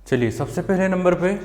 चलिए सबसे पहले नंबर पे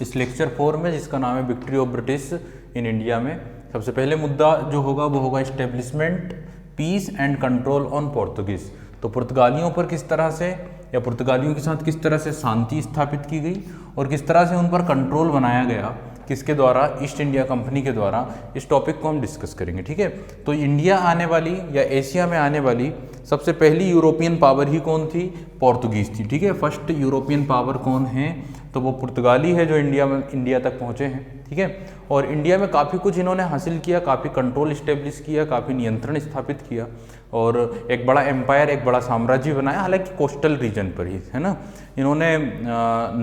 इस लेक्चर 4 में, जिसका नाम है victory of British in India में, सबसे पहले मुद्दा जो होगा वो होगा establishment peace and control on Portuguese. तो पुर्तगालियों पर किस तरह से या पुर्तगालियों के साथ किस तरह से शांति स्थापित की गई और किस तरह से उन पर कंट्रोल बनाया गया, किसके द्वारा, ईस्ट इंडिया कंपनी के द्वारा। इस टॉपिक को हम डिस्कस करेंगे। ठीक है, तो इंडिया आने वाली या एशिया में आने वाली सबसे पहली यूरोपियन पावर ही कौन थी? पोर्तुगीज थी। ठीक है, फर्स्ट यूरोपियन पावर कौन है? तो वो पुर्तगाली है जो इंडिया तक पहुँचे हैं। ठीक है, और इंडिया में काफ़ी कुछ इन्होंने हासिल किया, काफ़ी कंट्रोल इस्टेब्लिश किया, काफ़ी नियंत्रण स्थापित किया और एक बड़ा एम्पायर, एक बड़ा साम्राज्य बनाया, हालांकि कोस्टल रीजन पर ही, है ना। इन्होंने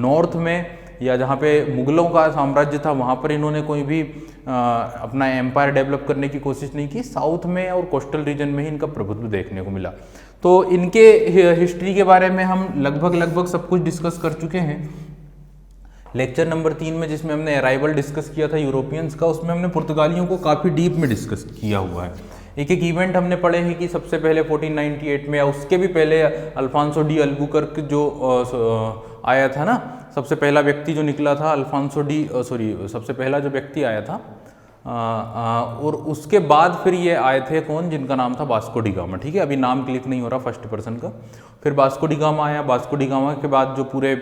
नॉर्थ में या जहाँ पे मुगलों का साम्राज्य था वहाँ पर इन्होंने कोई भी अपना एम्पायर डेवलप करने की कोशिश नहीं की। साउथ में और कोस्टल रीजन में ही इनका प्रभुत्व देखने को मिला। तो इनके हिस्ट्री के बारे में हम लगभग सब कुछ डिस्कस कर चुके हैं। लेक्चर नंबर 3 में जिसमें हमने अराइवल डिस्कस किया था यूरोपियंस का, उसमें हमने पुर्तगालियों को काफ़ी डीप में डिस्कस किया हुआ है। एक एक इवेंट हमने पढ़े हैं कि सबसे पहले 1498 में या उसके भी पहले अल्फांसो डी अल्बुकर्क जो आया था ना, सबसे पहला व्यक्ति जो निकला था सबसे पहला जो व्यक्ति आया था और उसके बाद फिर ये आए थे कौन, जिनका नाम था वास्को डी गामा। ठीक है, अभी नाम क्लिक नहीं हो रहा फर्स्ट पर्सन का। फिर वास्को डी गामा आया। वास्को डी गामा के बाद जो पूरे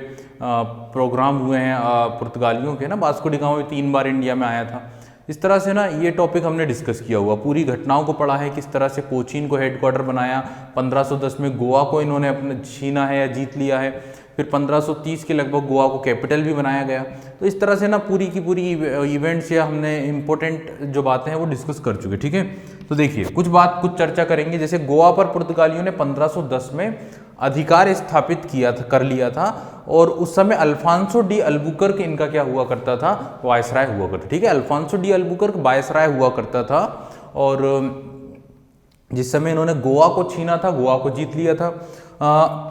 प्रोग्राम हुए हैं पुर्तगालियों के ना, वास्को डी गामा 3 बार इंडिया में आया था। इस तरह से ना ये टॉपिक हमने डिस्कस किया हुआ, पूरी घटनाओं को पढ़ा है, किस तरह से कोचीन को हेडक्वार्टर बनाया, 1510 में गोवा को इन्होंने अपने छीना है या जीत लिया है, फिर 1530 के लगभग गोवा को कैपिटल भी बनाया गया। तो इस तरह से ना पूरी की पूरी इवेंट्स या हमने इंपॉर्टेंट जो बातें हैं वो डिस्कस कर चुके। ठीक है, तो देखिए कुछ चर्चा करेंगे। जैसे गोवा पर पुर्तगालियों ने 1510 में अधिकार स्थापित कर लिया था और उस समय अल्फांसो डी अल्बुकर्क इनका क्या हुआ करता था? वायसराय हुआ करता। ठीक है, अल्फांसो डी अल्बुकर्क वायसराय हुआ करता था और जिस समय इन्होंने गोवा को छीना था, गोवा को जीत लिया था,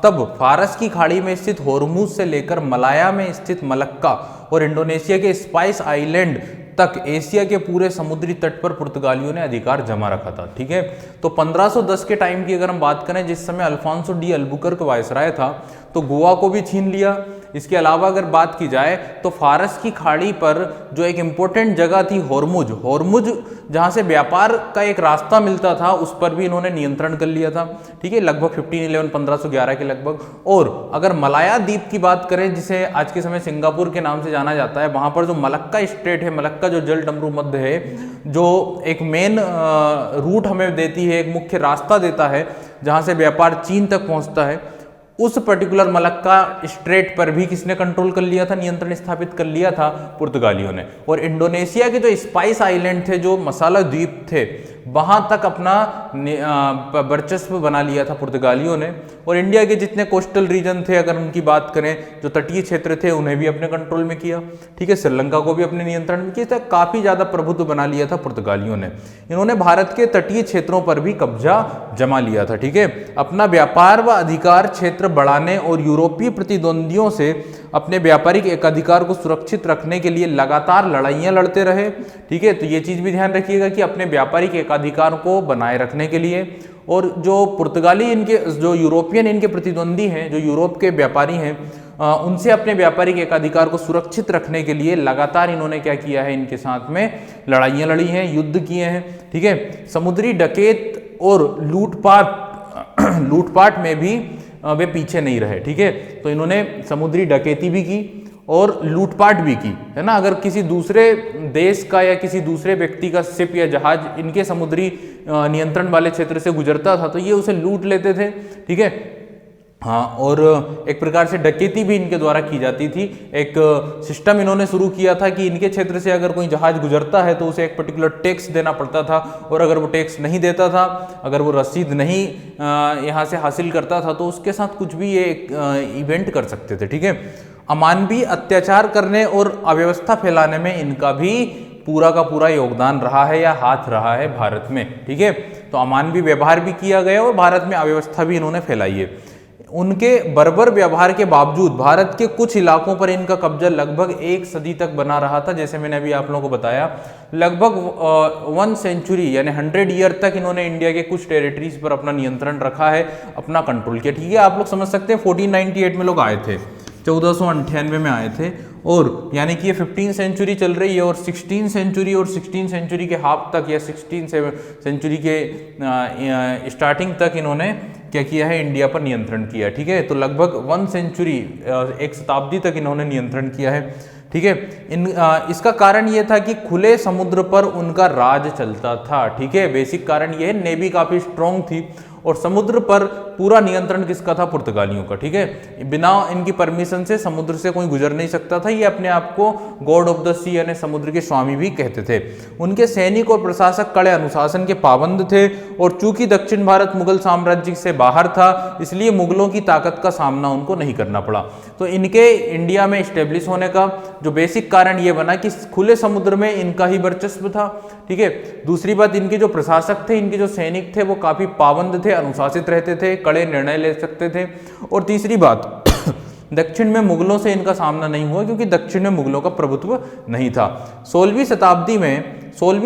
तब फारस की खाड़ी में स्थित होर्मुज से लेकर मलाया में स्थित मलक्का और इंडोनेशिया के स्पाइस आइलैंड तक एशिया के पूरे समुद्री तट पर पुर्तगालियों ने अधिकार जमा रखा था। ठीक है, तो 1510 के टाइम की अगर हम बात करें, जिस समय अल्फांसो डी अल्बुकर्क वायसराय था, तो गोवा को भी छीन लिया। इसके अलावा अगर बात की जाए तो फारस की खाड़ी पर जो एक इम्पोर्टेंट जगह थी होर्मुज जहाँ से व्यापार का एक रास्ता मिलता था, उस पर भी इन्होंने नियंत्रण कर लिया था। ठीक है, लगभग 1511 के लगभग। और अगर मलाया द्वीप की बात करें, जिसे आज के समय सिंगापुर के नाम से जाना जाता है, वहाँ पर जो मलक्का स्ट्रेट है, मलक्का जो जल डमरू मध्य है, जो एक मेन रूट हमें देती है, एक मुख्य रास्ता देता है जहाँ से व्यापार चीन तक पहुँचता है, उस पर्टिकुलर मलक्का स्ट्रेट पर भी किसने कंट्रोल कर लिया था, नियंत्रण स्थापित कर लिया था? पुर्तगालियों ने। और इंडोनेशिया के जो स्पाइस आइलैंड थे, जो मसाला द्वीप थे, वहां तक अपना वर्चस्व बना लिया था पुर्तगालियों ने। और इंडिया के जितने कोस्टल रीजन थे, अगर उनकी बात करें, जो तटीय क्षेत्र थे, उन्हें भी अपने कंट्रोल में किया। ठीक है, श्रीलंका को भी अपने नियंत्रण में किया था। काफी ज्यादा प्रभुत्व बना लिया था पुर्तगालियों ने। इन्होंने भारत के तटीय क्षेत्रों पर भी कब्जा जमा लिया था। ठीक है, अपना व्यापार व अधिकार क्षेत्र बढ़ाने और यूरोपीय प्रतिद्वंदियों से अपने व्यापारिक एकाधिकार को सुरक्षित रखने के लिए लगातार लड़ाइयां लड़ते रहे। ठीक है, तो ये चीज भी ध्यान रखिएगा कि अपने व्यापारिक एकाधिकार को बनाए रखने के लिए, और जो पुर्तगाली इनके जो यूरोपियन इनके प्रतिद्वंदी हैं, जो यूरोप के व्यापारी हैं, उनसे अपने व्यापारिक एकाधिकार को सुरक्षित रखने के लिए लगातार इन्होंने क्या किया है, इनके साथ में लड़ाइयां लड़ी हैं, युद्ध किए हैं। ठीक है, समुद्री डकैत और लूटपाट में भी वे पीछे नहीं रहे। ठीक है, तो इन्होंने समुद्री डकैती भी की और लूटपाट भी की, है ना। अगर किसी दूसरे देश का या किसी दूसरे व्यक्ति का शिप या जहाज इनके समुद्री नियंत्रण वाले क्षेत्र से गुजरता था, तो ये उसे लूट लेते थे। ठीक है, हाँ, और एक प्रकार से डकैती भी इनके द्वारा की जाती थी। एक सिस्टम इन्होंने शुरू किया था कि इनके क्षेत्र से अगर कोई जहाज गुजरता है तो उसे एक पर्टिकुलर टैक्स देना पड़ता था, और अगर वो टैक्स नहीं देता था, अगर वो रसीद नहीं यहाँ से हासिल करता था, तो उसके साथ कुछ भी ये इवेंट कर सकते थे। ठीक है, अमानवीय अत्याचार करने और अव्यवस्था फैलाने में इनका भी पूरा का पूरा योगदान रहा है या हाथ रहा है भारत में। ठीक है, तो अमानवीय व्यवहार भी किया गया और भारत में अव्यवस्था भी इन्होंने फैलाई है। उनके बर्बर व्यवहार के बावजूद भारत के कुछ इलाकों पर इनका कब्जा लगभग 1 सदी तक बना रहा था। जैसे मैंने अभी आप लोगों को बताया, लगभग 1 सेंचुरी यानी 100 ईयर तक इन्होंने इंडिया के कुछ टेरिटरीज पर अपना नियंत्रण रखा है, अपना कंट्रोल किया। ठीक है, आप लोग समझ सकते हैं 1498 में लोग आए थे, 1498 में आए थे। और यानी कि ये 15 सेंचुरी चल रही है और 16 सेंचुरी के हाफ तक या 16 सेंचुरी के स्टार्टिंग तक इन्होंने क्या किया है, इंडिया पर नियंत्रण किया। ठीक है, तो लगभग 1 सेंचुरी, 1 शताब्दी तक इन्होंने नियंत्रण किया है। ठीक है, इसका कारण ये था कि खुले समुद्र पर उनका राज चलता था। ठीक है, बेसिक कारण ये है, नेवी काफी स्ट्रांग थी और समुद्र पर पूरा नियंत्रण किसका था, पुर्तगालियों का। ठीक है, बिना इनकी परमिशन से समुद्र से कोई गुजर नहीं सकता था। ये अपने आप को गॉड ऑफ द सी यानी समुद्र के स्वामी भी कहते थे। उनके सैनिक और प्रशासक कड़े अनुशासन के पाबंद थे और चूंकि दक्षिण भारत मुगल साम्राज्य से बाहर था, इसलिए मुगलों की ताकत का सामना उनको नहीं करना पड़ा। तो इनके इंडिया में स्टेब्लिश होने का जो बेसिक कारण ये बना कि खुले समुद्र में इनका ही वर्चस्व था। ठीक है, दूसरी बात, इनके जो प्रशासक थे, इनके जो सैनिक थे, वो काफी पाबंद थे, अनुशासित रहते थे, कड़े निर्णय ले सकते थे। और तीसरी बात, दक्षिण में मुगलों से इनका सामना नहीं हुआ क्योंकि दक्षिण में मुगलों का प्रभुत्व नहीं था। 16वीं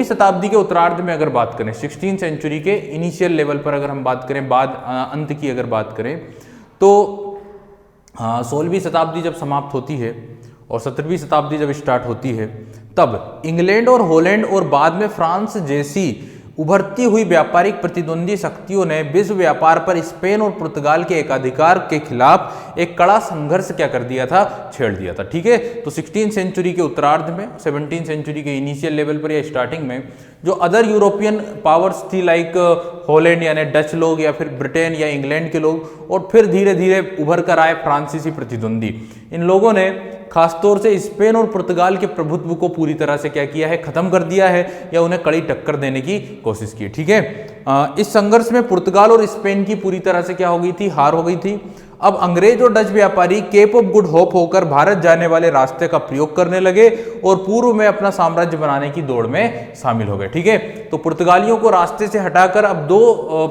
शताब्दी के उत्तरार्ध में अगर बात करें, 16 सेंचुरी के इनिशियल लेवल पर अगर हम बात करें, बाद अंत की अगर बात करें, तो 16वीं शताब्दी जब समाप्त होती है और 17वीं शताब्दी जब स्टार्ट होती है, तब इंग्लैंड और हॉलैंड और बाद में फ्रांस जैसी उभरती हुई व्यापारिक प्रतिद्वंदी शक्तियों ने विश्व व्यापार पर स्पेन और पुर्तगाल के एकाधिकार के खिलाफ एक कड़ा संघर्ष क्या कर दिया था, छेड़ दिया था। ठीक है, तो 16 सेंचुरी के उत्तरार्ध में, 17 सेंचुरी के इनिशियल लेवल पर या स्टार्टिंग में जो अदर यूरोपियन पावर्स थी, लाइक हॉलैंड यानी डच लोग या फिर ब्रिटेन या इंग्लैंड के लोग, और फिर धीरे धीरे उभर कर आए फ्रांसीसी प्रतिद्वंदी, इन लोगों ने खासतौर से स्पेन और पुर्तगाल के प्रभुत्व को पूरी तरह से क्या किया है, खत्म कर दिया है या उन्हें कड़ी टक्कर देने की कोशिश की। ठीक है, इस संघर्ष में पुर्तगाल और स्पेन की पूरी तरह से क्या हो गई थी, हार हो गई थी। अब अंग्रेज और डच व्यापारी केप ऑफ गुड होप होकर भारत जाने वाले रास्ते का प्रयोग करने लगे और पूर्व में अपना साम्राज्य बनाने की दौड़ में शामिल हो गए। ठीक है, तो पुर्तगालियों को रास्ते से हटाकर अब 2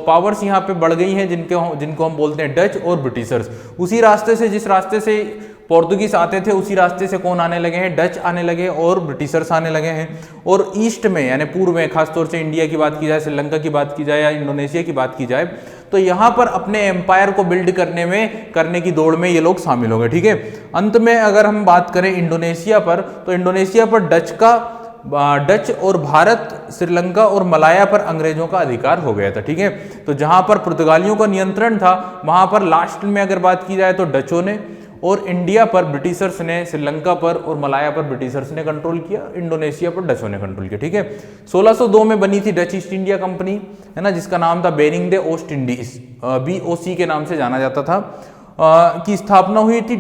पावर्स यहाँ पे बढ़ गई हैं, जिनको हम बोलते हैं डच और ब्रिटिशर्स। उसी रास्ते से, जिस रास्ते से पोर्तुगीज आते थे, उसी रास्ते से कौन आने लगे हैं, डच आने लगे और ब्रिटिशर्स आने लगे हैं। और ईस्ट में यानी पूर्व में, खासतौर से इंडिया की बात की जाए, श्रीलंका की बात की जाए या इंडोनेशिया की बात की जाए, तो यहाँ पर अपने एम्पायर को बिल्ड करने की दौड़ में ये लोग शामिल हो गए। ठीक है, अंत में अगर हम बात करें इंडोनेशिया पर, तो इंडोनेशिया पर डच और भारत, श्रीलंका और मलाया पर अंग्रेजों का अधिकार हो गया था। ठीक है, तो जहां पर पुर्तगालियों का नियंत्रण था, वहां पर लास्ट में अगर बात की जाए तो डचों ने, और इंडिया पर ब्रिटिशर्स ने, श्रीलंका पर और मलाया पर ब्रिटिशर्स ने कंट्रोल किया, इंडोनेशिया पर डचों ने कंट्रोल किया। ठीक है, 1602 में बनी थी डच ईस्ट इंडिया कंपनी, है ना, जिसका नाम था बेरिंग दे ओस्ट इंडीज, BOC के नाम से जाना जाता था, की स्थापना हुई थी।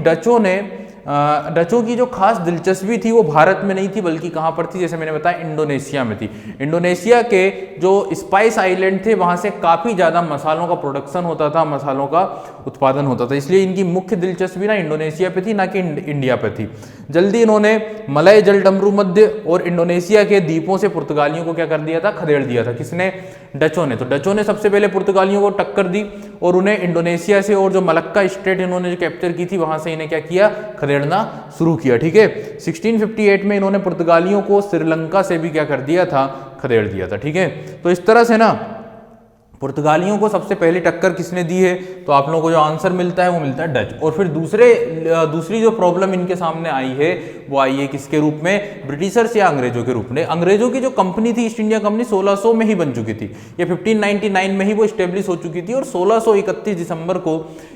डचों की जो खास दिलचस्पी थी वो भारत में नहीं थी, बल्कि कहाँ पर थी, जैसे मैंने बताया, इंडोनेशिया में थी। इंडोनेशिया के जो स्पाइस आइलैंड थे, वहाँ से काफ़ी ज़्यादा मसालों का प्रोडक्शन होता था, मसालों का उत्पादन होता था, इसलिए इनकी मुख्य दिलचस्पी ना इंडोनेशिया पे थी, ना कि इंडिया पे थी। जल्दी इन्होंने मलय जलडमरू मध्य और इंडोनेशिया के द्वीपों से पुर्तगालियों को क्या कर दिया था, खदेड़ दिया था। किसने, डचों ने। तो डचों ने सबसे पहले पुर्तगालियों को टक्कर दी और उन्हें इंडोनेशिया से, और जो मलक्का स्टेट इन्होंने जो कैप्चर की थी, वहां से इन्हें क्या किया, खदेड़ना शुरू किया। ठीक है, 1658 में इन्होंने पुर्तगालियों को श्रीलंका से भी क्या कर दिया था, खदेड़ दिया था। ठीक है, तो इस तरह से ना पुर्तगालियों को सबसे पहले टक्कर किसने दी है, तो आप लोगों को जो आंसर मिलता है वो मिलता है डच। और फिर दूसरी जो प्रॉब्लम इनके सामने आई है वो आई है किसके रूप में, ब्रिटिशर्स या अंग्रेजों के रूप में। अंग्रेजों की जो कंपनी थी, ईस्ट इंडिया कंपनी, 1600 में ही बन चुकी थी, ये 1599 में ही वो स्टेब्लिश हो चुकी थी, और 1631 दिसंबर को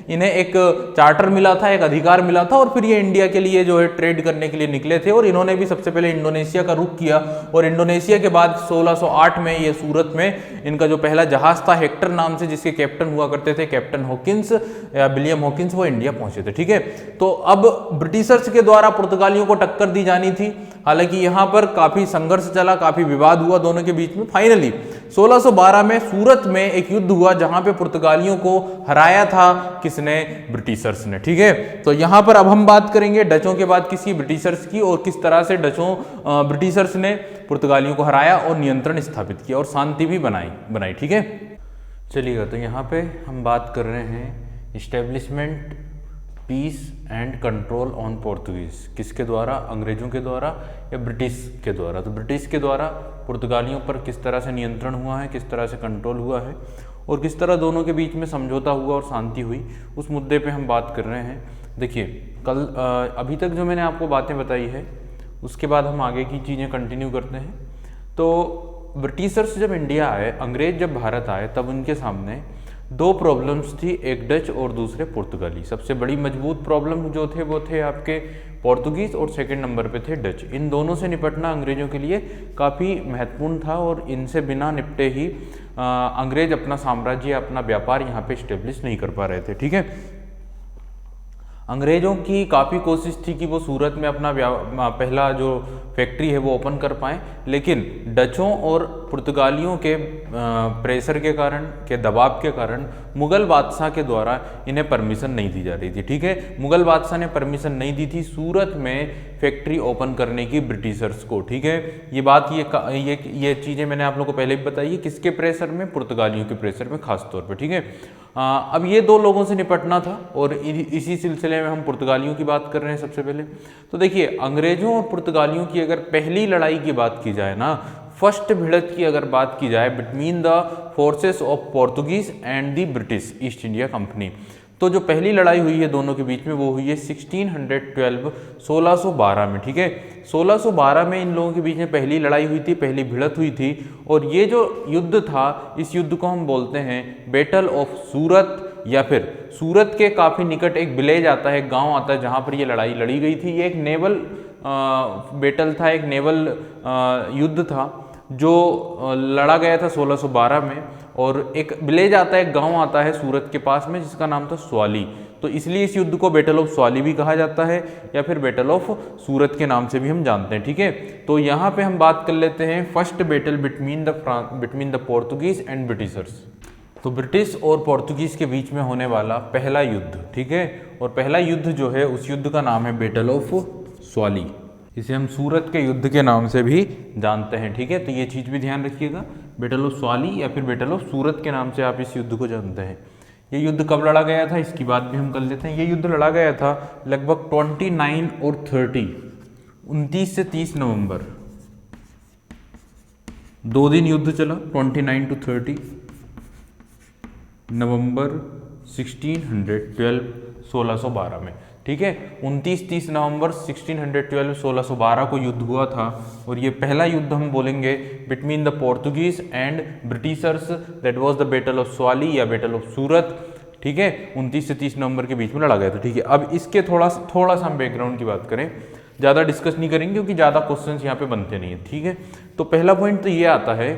इन्हें एक चार्टर मिला था, एक अधिकार मिला था, और फिर ये इंडिया के लिए जो है ट्रेड करने के लिए निकले थे। और इन्होंने भी सबसे पहले इंडोनेशिया का रुख किया, और इंडोनेशिया के बाद 1608 में ये सूरत में इनका जो पहला जहाज था, हेक्टर नाम से, जिसके कैप्टन हुआ करते थे कैप्टन हॉकिंस या विलियम हॉकिंस, वो इंडिया पहुंचे थे। ठीक है, तो अब ब्रिटिशर्स के द्वारा पुर्तगालियों को टक्कर दी जानी थी। हालांकि यहां पर काफी संघर्ष चला, काफी विवाद हुआ दोनों के बीच में। फाइनली 1612 में सूरत में एक युद्ध हुआ जहां पे पुर्तगालियों को हराया था किसने, ब्रिटिशर्स ने। ठीक है, तो यहां पर अब हम बात करेंगे डचों के बाद किसकी, ब्रिटिशर्स की, और किस तरह से ब्रिटिशर्स ने पुर्तगालियों को हराया और नियंत्रण स्थापित किया और शांति भी बनाई। ठीक है, चलिएगा, तो यहाँ पे हम बात कर रहे हैं establishment peace and control on Portuguese, किसके द्वारा, अंग्रेजों के द्वारा या ब्रिटिश के द्वारा। तो ब्रिटिश के द्वारा पुर्तगालियों पर किस तरह से नियंत्रण हुआ है, किस तरह से कंट्रोल हुआ है, और किस तरह दोनों के बीच में समझौता हुआ और शांति हुई, उस मुद्दे पे हम बात कर रहे हैं। देखिए कल अभी तक जो मैंने आपको बातें बताई है उसके बाद हम आगे की चीज़ें कंटिन्यू करते हैं। तो ब्रिटिशर्स जब इंडिया आए, अंग्रेज जब भारत आए, तब उनके सामने दो प्रॉब्लम्स थी, एक डच और दूसरे पुर्तगाली। सबसे बड़ी मजबूत प्रॉब्लम जो थे वो थे आपके पोर्तुगीज़ और सेकंड नंबर पे थे डच। इन दोनों से निपटना अंग्रेज़ों के लिए काफ़ी महत्वपूर्ण था और इनसे बिना निपटे ही अंग्रेज अपना साम्राज्य, अपना व्यापार यहाँ पे इस्टेब्लिश नहीं कर पा रहे थे। ठीक है, अंग्रेज़ों की काफ़ी कोशिश थी कि वो सूरत में अपना पहला जो फैक्ट्री है वो ओपन कर पाएँ, लेकिन डचों और पुर्तगालियों के प्रेशर के कारण, के दबाव के कारण मुग़ल बादशाह के द्वारा इन्हें परमिशन नहीं दी जा रही थी। ठीक है, मुग़ल बादशाह ने परमिशन नहीं दी थी सूरत में फैक्ट्री ओपन करने की ब्रिटिशर्स को। ठीक है, ये बात ये चीज़ें मैंने आप लोगों को पहले भी बताई है, किसके प्रेशर में? पुर्तगालियों के प्रेशर में खास तौर पर। ठीक है, अब ये दो लोगों से निपटना था और इसी सिलसिले में हम पुर्तगालियों की बात कर रहे हैं सबसे पहले। तो देखिए, अंग्रेजों और पुर्तगालियों की अगर पहली लड़ाई की बात की जाए ना, फर्स्ट भिड़त की अगर बात की जाए between the forces of Portuguese and the British east India company, तो जो पहली लड़ाई हुई है दोनों के बीच में वो हुई है 1612 में। ठीक है, 1612 में इन लोगों के बीच में पहली लड़ाई हुई थी, पहली भिड़त हुई थी। और ये जो युद्ध था, इस युद्ध को हम बोलते हैं बैटल ऑफ सूरत, या फिर सूरत के काफ़ी निकट एक विलेज आता है, गांव आता है, जहां पर ये लड़ाई लड़ी गई थी। ये एक नेवल बैटल था, एक नेवल युद्ध था जो लड़ा गया था 1612 में। और एक विलेज आता है, एक गांव आता है सूरत के पास में, जिसका नाम था स्वाली। तो इसलिए इस युद्ध को बैटल ऑफ स्वाली भी कहा जाता है, या फिर बैटल ऑफ सूरत के नाम से भी हम जानते हैं। ठीक है, तो यहाँ पे हम बात कर लेते हैं first battle between the Portuguese and Britishers. तो ब्रिटिश और पोर्तुगीज के बीच में होने वाला पहला युद्ध। ठीक है, और पहला युद्ध जो है उस युद्ध का नाम है बैटल ऑफ स्वाली। इसे हम सूरत के युद्ध के नाम से भी जानते हैं। ठीक है, तो ये चीज़ भी ध्यान रखिएगा, बैटल ऑफ स्वाली या फिर बैटल ऑफ सूरत के नाम से आप इस युद्ध को जानते हैं। ये युद्ध कब लड़ा गया था इसकी बात भी हम कर लेते हैं। ये युद्ध लड़ा गया था लगभग 29 और 30, 29 से 30 नवंबर, 2 दिन युद्ध चला, 29 to 30 नवंबर 1612 में। ठीक है, 29-30 नवंबर 1612 को युद्ध हुआ था। और ये पहला युद्ध हम बोलेंगे between the Portuguese and Britishers, that was the battle of Swally या बैटल ऑफ सूरत। ठीक है, 29 से 30 नवंबर के बीच में लड़ा गया था। ठीक है, अब इसके थोड़ा सा हम बैकग्राउंड की बात करें, ज़्यादा डिस्कस नहीं करेंगे क्योंकि ज़्यादा क्वेश्चंस यहाँ पे बनते नहीं है। ठीक है, तो पहला पॉइंट तो ये आता है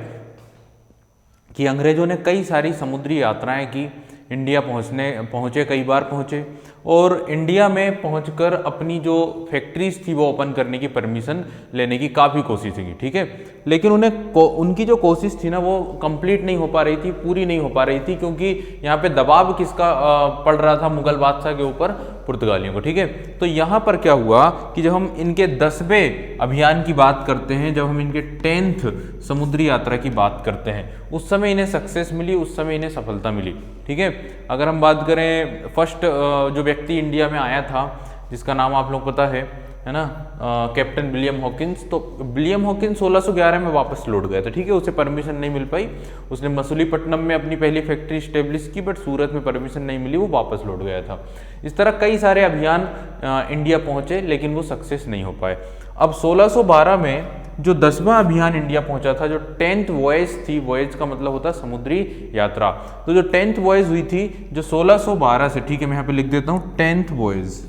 कि अंग्रेजों ने कई सारी समुद्री यात्राएं की, इंडिया पहुँचे, कई बार पहुँचे, और इंडिया में पहुंचकर अपनी जो फैक्ट्रीज थी वो ओपन करने की परमिशन लेने की काफ़ी कोशिश की। ठीक है, लेकिन उनकी जो कोशिश थी ना वो कंप्लीट नहीं हो पा रही थी, पूरी नहीं हो पा रही थी, क्योंकि यहाँ पे दबाव किसका पड़ रहा था? मुगल बादशाह के ऊपर, पुर्तगालियों को। ठीक है, तो यहाँ पर क्या हुआ कि जब हम इनके 10वें अभियान की बात करते हैं, जब हम इनके 10th समुद्री यात्रा की बात करते हैं, उस समय इन्हें सक्सेस मिली, उस समय इन्हें सफलता मिली। ठीक है, अगर हम बात करें फर्स्ट जो व्यक्ति इंडिया में आया था जिसका नाम आप लोग पता है ना, कैप्टन विलियम हॉकिंस। तो विलियम हॉकिंस 1611 में वापस लौट गया था। ठीक है, उसे परमिशन नहीं मिल पाई, उसने मसूलीपट्टनम में अपनी पहली फैक्ट्री स्टेब्लिश की, बट सूरत में परमिशन नहीं मिली, वो वापस लौट गया था। इस तरह कई सारे अभियान इंडिया पहुंचे लेकिन वो सक्सेस नहीं हो पाए। अब 1612 में जो 10वां अभियान इंडिया पहुंचा था, जो 10th वॉयज थी, वॉयज का मतलब होता है समुद्री यात्रा, तो जो 10th वॉयज हुई थी जो 1612 से, ठीक है मैं यहाँ पे लिख देता हूँ 10th वॉयज,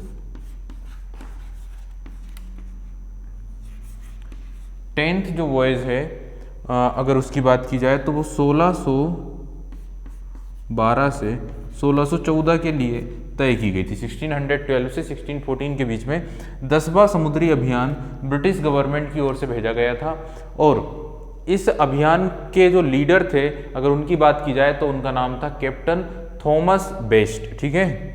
10th जो वॉयज है अगर उसकी बात की जाए तो वो 1612 से 1614 के लिए तय की गई थी। 1612 से 1614 के बीच में 10वां समुद्री अभियान ब्रिटिश गवर्नमेंट की ओर से भेजा गया था। और इस अभियान के जो लीडर थे, अगर उनकी बात की जाए तो उनका नाम था कैप्टन थॉमस बेस्ट। ठीक है,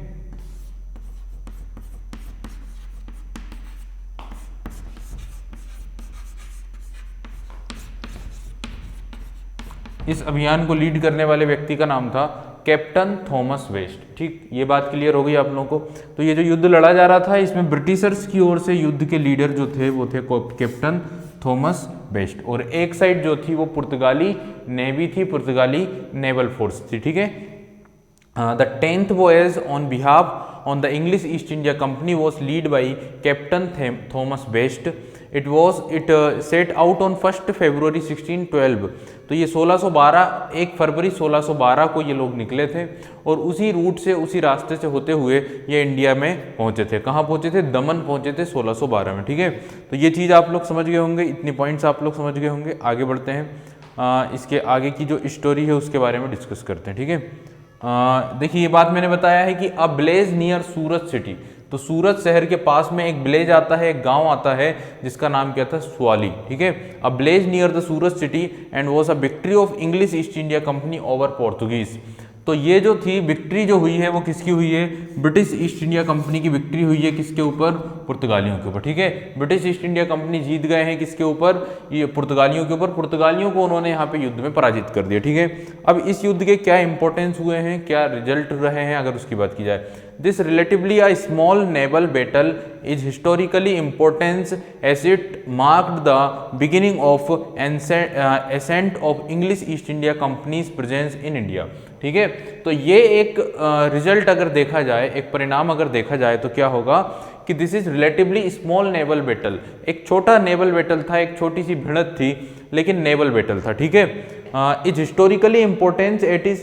इस अभियान को लीड करने वाले व्यक्ति का नाम था कैप्टन थॉमस वेस्ट। ठीक, ये बात क्लियर हो गई आप लोगों को। तो ये जो युद्ध लड़ा जा रहा था इसमें ब्रिटिशर्स की ओर से युद्ध के लीडर जो थे वो थे कैप्टन थॉमस बेस्ट, और एक साइड जो थी वो पुर्तगाली नेवी थी, पुर्तगाली नेवल फोर्स थी। ठीक है, the 10th voyage on behalf on the English East India company was lead by captain Thomas best. It set out on 1 फरवरी 1612। तो ये 1612 1 फरवरी 1612 को ये लोग निकले थे और उसी रूट से उसी रास्ते से होते हुए ये इंडिया में पहुंचे थे। कहाँ पहुंचे थे? दमन पहुंचे थे 1612 में। ठीक है, तो ये चीज़ आप लोग समझ गए होंगे, इतनी पॉइंट्स आप लोग समझ गए होंगे। आगे बढ़ते हैं, इसके आगे की जो स्टोरी है उसके बारे में डिस्कस करते हैं। ठीक है, देखिए ये बात मैंने बताया है कि अ ब्लेज नियर सूरत सिटी। तो सूरत शहर के पास में एक ब्लेज आता है, एक गांव आता है जिसका नाम क्या था? स्वाली। ठीक है, a place near the Surat city and was a victory of English East India company over Portuguese. तो ये जो थी विक्ट्री जो हुई है वो किसकी हुई है? ब्रिटिश ईस्ट इंडिया कंपनी की विक्ट्री हुई है। किसके ऊपर? पुर्तगालियों के ऊपर। ठीक है, ब्रिटिश ईस्ट इंडिया कंपनी जीत गए हैं किसके ऊपर? ये पुर्तगालियों के ऊपर। पुर्तगालियों को उन्होंने यहाँ पे युद्ध में पराजित कर दिया। ठीक है, अब इस युद्ध के क्या इंपॉर्टेंस हुए हैं, क्या रिजल्ट रहे हैं, अगर उसकी बात की जाए, this relatively a small naval battle is historically importance as it marked the beginning of ascent of English East India Company's presence in India. ठीक है, तो ये एक रिजल्ट अगर देखा जाए, एक परिणाम अगर देखा जाए तो क्या होगा कि this is relatively small naval battle. एक छोटा नेवल बैटल था, एक छोटी सी भिड़ंत थी, लेकिन नेवल बैटल था। ठीक है, is historically importance it is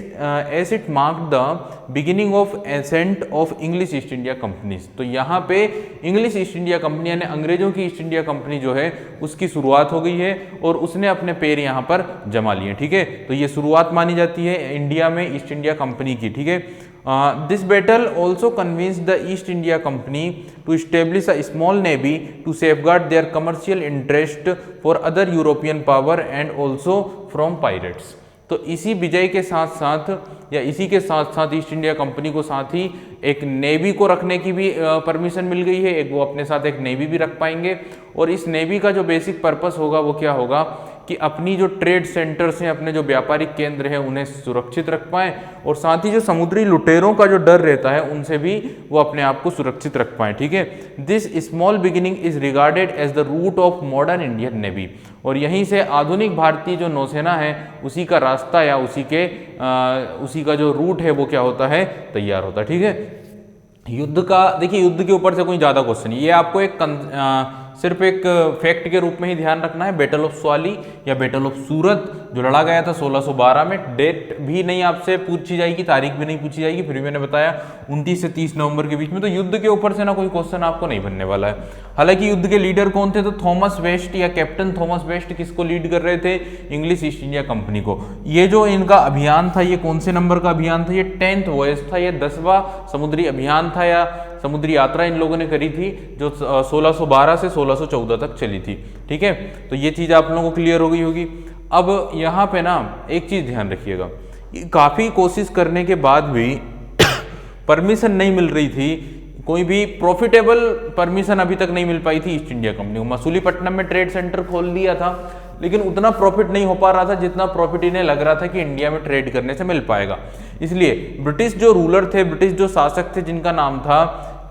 as it mark the beginning of ascent of English East India Company's. तो यहाँ पे इंग्लिश ईस्ट इंडिया कंपनी यानी अंग्रेजों की ईस्ट इंडिया कंपनी जो है उसकी शुरुआत हो गई है और उसने अपने पैर यहाँ पर जमा लिए। ठीक है, तो ये शुरुआत मानी जाती है इंडिया में ईस्ट इंडिया कंपनी की। ठीक है, this battle also convince the East India Company to establish a small navy to safeguard their commercial interest for other European power and also from pirates. तो इसी विजय के साथ साथ या इसी के साथ साथ ईस्ट इंडिया कंपनी को साथ ही एक नेवी को रखने की भी परमिशन मिल गई है। एक वो अपने साथ एक नेवी भी रख पाएंगे और इस नेवी का जो बेसिक पर्पस होगा वो क्या होगा कि अपनी जो ट्रेड सेंटर्स हैं, अपने जो व्यापारिक केंद्र हैं, उन्हें सुरक्षित रख पाएं और साथ ही जो समुद्री लुटेरों का जो डर रहता है उनसे भी वो अपने आप को सुरक्षित रख पाएं। ठीक है, this small beginning is regarded as the root of modern Indian Navy. और यहीं से आधुनिक भारतीय जो नौसेना है उसी का रास्ता या उसी का जो रूट है वो क्या होता है? तैयार होता है। ठीक है, युद्ध का देखिए, युद्ध के ऊपर से कोई ज़्यादा क्वेश्चन नहीं, ये आपको एक सिर्फ एक फैक्ट के रूप में ही ध्यान रखना है। बैटल ऑफ स्वाली या बैटल ऑफ सूरत जो लड़ा गया था 1612 में, डेट भी नहीं आपसे पूछी जाएगी, तारीख भी नहीं पूछी जाएगी, फिर भी मैंने बताया 29 से 30 नवंबर के बीच में। तो युद्ध के ऊपर से ना कोई क्वेश्चन आपको नहीं बनने वाला है। हालांकि युद्ध के लीडर कौन थे? तो थॉमस वेस्ट या कैप्टन थॉमस वेस्ट किसको लीड कर रहे थे? इंग्लिश ईस्ट इंडिया कंपनी को। ये जो इनका अभियान था ये कौन से नंबर का अभियान था? ये 10th वॉयज था, ये 10वां समुद्री अभियान था या समुद्री यात्रा इन लोगों ने करी थी जो 1612 से 1614 तक चली थी। ठीक है, तो ये चीज़ आप लोगों को क्लियर हो गई होगी। अब यहाँ पे ना एक चीज़ ध्यान रखिएगा, काफ़ी कोशिश करने के बाद भी परमिशन नहीं मिल रही थी, कोई भी प्रॉफिटेबल परमिशन अभी तक नहीं मिल पाई थी ईस्ट इंडिया कंपनी को। मसूलीपट्टनम में ट्रेड सेंटर खोल दिया था लेकिन उतना प्रॉफिट नहीं हो पा रहा था जितना प्रॉफिट इन्हें लग रहा था कि इंडिया में ट्रेड करने से मिल पाएगा। इसलिए ब्रिटिश जो रूलर थे, ब्रिटिश जो शासक थे जिनका नाम था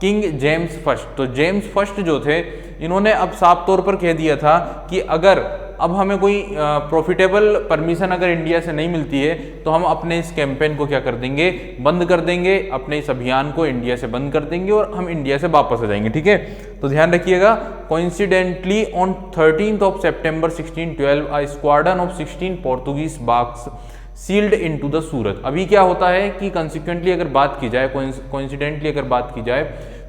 किंग जेम्स फर्स्ट, तो जेम्स फर्स्ट जो थे इन्होंने अब साफ तौर पर कह दिया था कि अगर अब हमें कोई प्रॉफिटेबल परमिशन अगर इंडिया से नहीं मिलती है तो हम अपने इस कैंपेन को क्या कर देंगे? बंद कर देंगे, अपने इस अभियान को इंडिया से बंद कर देंगे और हम इंडिया से वापस आ जाएंगे। ठीक है, तो ध्यान रखिएगा, coincidentally on 13th of September 1612 a squadron of 16 Portuguese barks sailed into the Surat. अभी क्या होता है कि कंसिक्वेंटली अगर बात की जाए, कोइंसिडेंटली अगर बात की जाए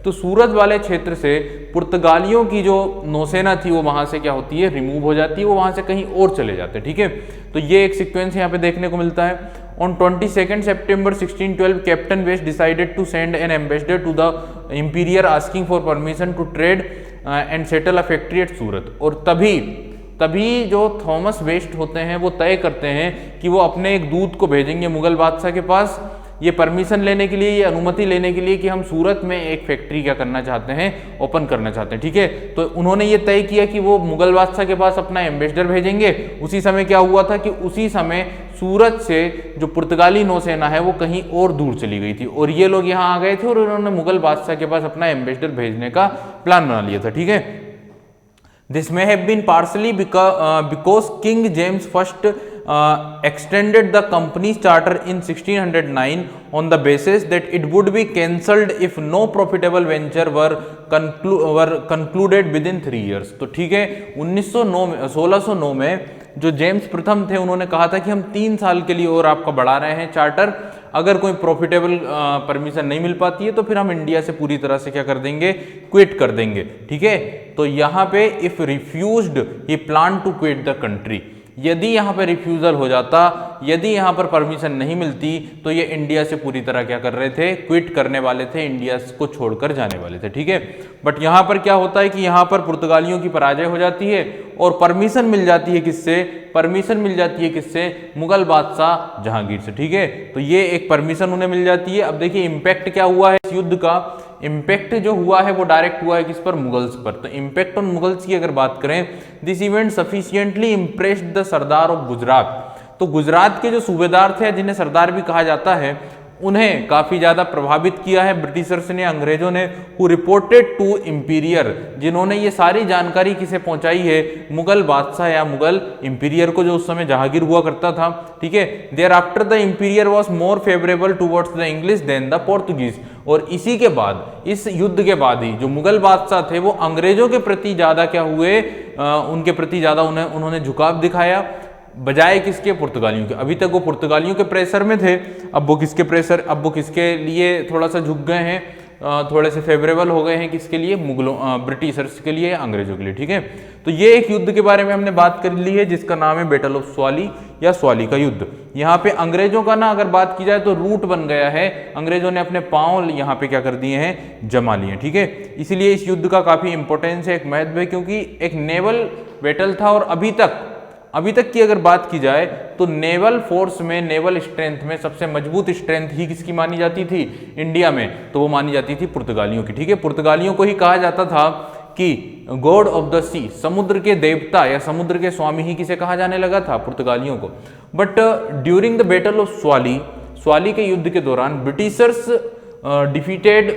तो सूरत वाले क्षेत्र से पुर्तगालियों की जो नौसेना थी वो वहां से क्या होती है? रिमूव हो जाती है, वो वहां से कहीं और चले जाते हैं। ठीक है, तो ये एक सीक्वेंस यहाँ पे देखने को मिलता है। On 22 September 1612 captain West decided to send an ambassador to the emperor asking for permission to trade and settle a factory at Surat. और तभी जो थॉमस वेस्ट होते हैं वो तय करते हैं कि वो अपने एक दूत को भेजेंगे मुगल बादशाह के पास ये परमिशन लेने के लिए, ये अनुमति लेने के लिए कि हम सूरत में एक फैक्ट्री क्या करना चाहते हैं? ओपन करना चाहते हैं। ठीक है, तो उन्होंने ये तय किया कि वो मुगल बादशाह के पास अपना एम्बेसडर भेजेंगे। उसी समय क्या हुआ था कि उसी समय सूरत से जो पुर्तगाली नौसेना है वो कहीं और दूर चली गई थी और ये लोग यहाँ आ गए थे और उन्होंने मुगल बादशाह के पास अपना एम्बेसडर भेजने का प्लान बना लिया था। ठीक है, This may have been partially because King James I extended the company's charter in 1609 on the basis that it would be cancelled if no profitable venture were concluded within 3 years। तो ठीक है, 1609 में जो जेम्स प्रथम थे उन्होंने कहा था कि हम 3 साल के लिए और आपका बढ़ा रहे हैं चार्टर, अगर कोई प्रॉफिटेबल परमिशन नहीं मिल पाती है तो फिर हम इंडिया से पूरी तरह से क्या कर देंगे, क्विट कर देंगे। ठीक है, तो यहाँ पे if refused he plan to quit the country, यदि यहाँ पे रिफ्यूजल हो जाता, यदि यहाँ पर परमिशन नहीं मिलती तो ये इंडिया से पूरी तरह क्या कर रहे थे, क्विट करने वाले थे, इंडिया को छोड़कर जाने वाले थे। ठीक है, बट यहाँ पर क्या होता है कि यहाँ पर पुर्तगालियों की पराजय हो जाती है और परमिशन मिल जाती है किससे, परमिशन मिल जाती है किससे, मुगल बादशाह जहांगीर से। ठीक है, तो ये एक परमिशन उन्हें मिल जाती है। अब देखिए इम्पैक्ट क्या हुआ है इस युद्ध का, इम्पैक्ट जो हुआ है वो डायरेक्ट हुआ है किस पर, मुगल्स पर। तो इम्पैक्ट ऑन मुगल्स की अगर बात करें, this event sufficiently impressed the Sardar of Gujarat. तो गुजरात के जो सूबेदार थे, जिन्हें सरदार भी कहा जाता है, उन्हें काफी ज्यादा प्रभावित किया है ब्रिटिशर्स ने, अंग्रेजों ने, हु रिपोर्टेड टू इंपीरियर, जिन्होंने ये सारी जानकारी किसे पहुंचाई है, मुगल बादशाह या मुगल इंपीरियर को, जो उस समय जहांगीर हुआ करता था। ठीक है, thereafter the emperor was more favourable towards the English than the Portuguese. और इसी के बाद, इस युद्ध के बाद ही जो मुगल बादशाह थे वो अंग्रेजों के प्रति ज्यादा क्या हुए, उनके प्रति ज्यादा उन्होंने झुकाव दिखाया, बजाय किसके, पुर्तगालियों के। अभी तक वो पुर्तगालियों के प्रेशर में थे, अब वो किसके प्रेशर, अब वो किसके लिए थोड़ा सा झुक गए हैं, थोड़े से फेवरेबल हो गए हैं, किसके लिए, मुगलों, ब्रिटिशर्स के लिए, अंग्रेजों के लिए। ठीक है, तो ये एक युद्ध के बारे में हमने बात कर ली है जिसका नाम है बैटल ऑफ स्वाली या स्वाली का युद्ध। यहाँ पे अंग्रेजों का ना अगर बात की जाए तो रूट बन गया है, अंग्रेजों ने अपने पांव यहाँ पे क्या कर दिए हैं, जमा लिए। ठीक है, इसीलिए इस युद्ध का काफी इंपॉर्टेंस है, एक महत्व है, क्योंकि एक नेवल बैटल था और अभी तक की अगर बात की जाए तो नेवल फोर्स में, नेवल स्ट्रेंथ में सबसे मजबूत स्ट्रेंथ ही किसकी मानी जाती थी इंडिया में, तो वो मानी जाती थी पुर्तगालियों की। ठीक है, पुर्तगालियों को ही कहा जाता था कि गॉड ऑफ द सी, समुद्र के देवता या समुद्र के स्वामी ही किसे कहा जाने लगा था, पुर्तगालियों को। But during the battle of Swally के युद्ध के दौरान ब्रिटिशर्स डिफीटेड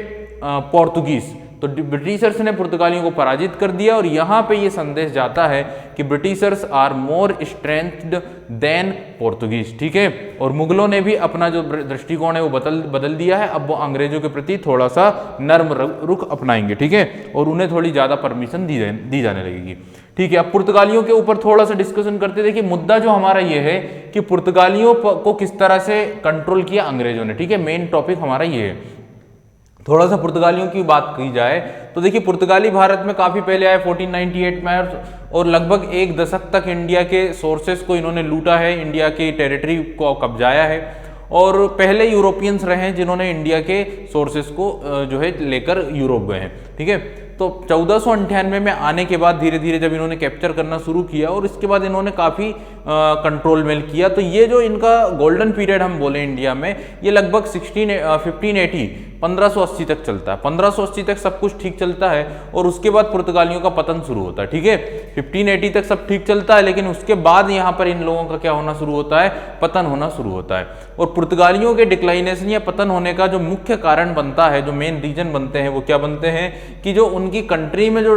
पोर्तुगीज, तो ब्रिटिशर्स ने पुर्तगालियों को पराजित कर दिया। और यहाँ पे ये संदेश जाता है कि Britishers are more strengthened than Portuguese. ठीक है, और मुगलों ने भी अपना जो दृष्टिकोण है वो बदल दिया है, अब वो अंग्रेजों के प्रति थोड़ा सा नर्म रुख अपनाएंगे। ठीक है, और उन्हें थोड़ी ज्यादा परमिशन दी जाने लगेगी। ठीक है, अब पुर्तगालियों के ऊपर थोड़ा सा डिस्कशन करते। देखिए मुद्दा जो हमारा ये है कि पुर्तगालियों को किस तरह से कंट्रोल किया अंग्रेजों ने। ठीक है, मेन टॉपिक हमारा ये है। थोड़ा सा पुर्तगालियों की बात की जाए तो देखिए पुर्तगाली भारत में काफ़ी पहले आए 1498 में, और लगभग 1 दशक तक इंडिया के सोर्सेस को इन्होंने लूटा है, इंडिया की टेरिटरी को कब्जाया है, और पहले यूरोपियंस रहे हैं जिन्होंने इंडिया के सोर्सेस को जो है लेकर यूरोप गए हैं। ठीक है, तो 1498 में आने के बाद धीरे धीरे जब इन्होंने कैप्चर करना शुरू किया और इसके बाद इन्होंने काफ़ी कंट्रोल में किया, तो ये जो इनका गोल्डन पीरियड हम बोले इंडिया में, ये लगभग 1580 तक चलता है। 1580 तक सब कुछ ठीक चलता है और उसके बाद पुर्तगालियों का पतन शुरू होता है। ठीक है, 1580 तक सब ठीक चलता है, लेकिन उसके बाद यहाँ पर इन लोगों का क्या होना शुरू होता है, पतन होना शुरू होता है। और पुर्तगालियों के डिक्लाइनेशन या पतन होने का जो मुख्य कारण बनता है, जो मेन रीजन बनते हैं, वो क्या बनते हैं कि जो उनकी कंट्री में जो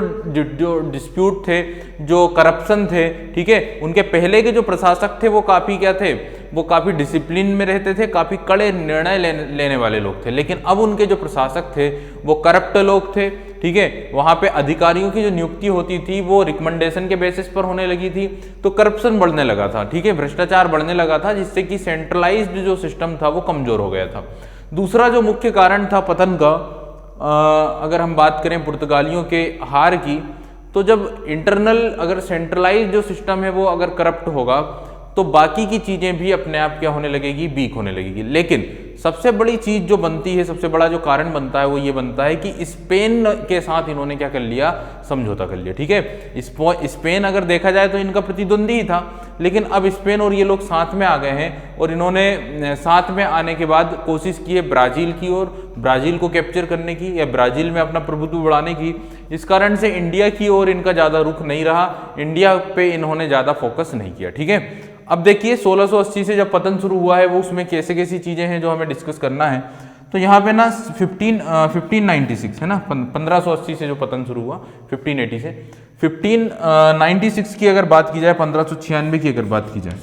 डिस्प्यूट थे, जो करप्शन थे, ठीक है, उनके पहले के जो प्रशासक थे वो काफ़ी क्या थे, वो काफ़ी डिसिप्लिन में रहते थे, काफ़ी कड़े निर्णय लेने वाले लोग थे। लेकिन अब उनके जो प्रशासक थे वो करप्ट लोग थे। ठीक है, वहाँ पे अधिकारियों की जो नियुक्ति होती थी वो रिकमेंडेशन के बेसिस पर होने लगी थी, तो करप्शन बढ़ने लगा था। ठीक है, भ्रष्टाचार बढ़ने लगा था, जिससे कि सेंट्रलाइज्ड जो सिस्टम था वो कमजोर हो गया था। दूसरा जो मुख्य कारण था पतन का, अगर हम बात करें पुर्तगालियों के हार की, तो जब इंटरनल अगर सेंट्रलाइज्ड जो सिस्टम है वो अगर करप्ट होगा तो बाकी की चीजें भी अपने आप क्या होने लगेगी, वीक होने लगेगी। लेकिन सबसे बड़ी चीज जो बनती है, सबसे बड़ा जो कारण बनता है वो ये बनता है कि स्पेन के साथ इन्होंने क्या कर लिया, समझौता कर लिया। ठीक है, स्पेन अगर देखा जाए तो इनका प्रतिद्वंदी ही था, लेकिन अब स्पेन और ये लोग साथ में आ गए हैं और इन्होंने साथ में आने के बाद कोशिश की है ब्राजील की ओर, ब्राजील को कैप्चर करने की या ब्राजील में अपना प्रभुत्व बढ़ाने की। इस कारण से इंडिया की ओर इनका ज्यादा रुख नहीं रहा, इंडिया पे इन्होंने ज्यादा फोकस नहीं किया। ठीक है, अब देखिए 1680 से जब पतन शुरू हुआ है वो उसमें कैसे कैसी चीजें हैं जो हमें डिस्कस करना है। तो यहाँ पे ना 1596 है ना, 1580 से जो पतन शुरू हुआ 1580 से 1596 की अगर बात की जाए, 1596 की अगर बात की जाए,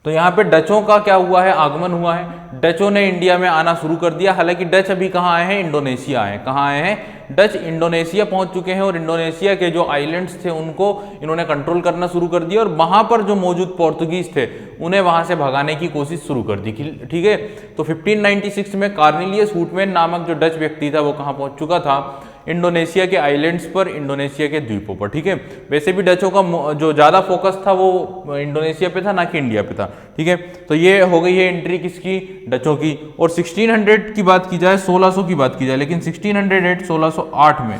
तो यहाँ पे डचों का क्या हुआ है, आगमन हुआ है। डचों ने इंडिया में आना शुरू कर दिया। हालांकि डच अभी कहाँ आए हैं, इंडोनेशिया आए हैं। कहाँ आए हैं, डच इंडोनेशिया पहुंच चुके हैं और इंडोनेशिया के जो आइलैंड्स थे उनको इन्होंने कंट्रोल करना शुरू कर दिया और वहां पर जो मौजूद पोर्तुगीज थे उन्हें वहां से भगाने की कोशिश शुरू कर दी। ठीक है, तो 1596 में कार्नेलियस हूटमैन नामक जो डच व्यक्ति था वो कहाँ पहुंच चुका था, इंडोनेशिया के आइलैंड्स पर, इंडोनेशिया के द्वीपों पर। ठीक है, वैसे भी डचों का जो ज़्यादा फोकस था वो इंडोनेशिया पे था, ना कि इंडिया पे था। ठीक है, तो ये हो गई है एंट्री किसकी, डचों की। और 1600 की बात की जाए, 1600 की बात की जाए, लेकिन 1608 1608 में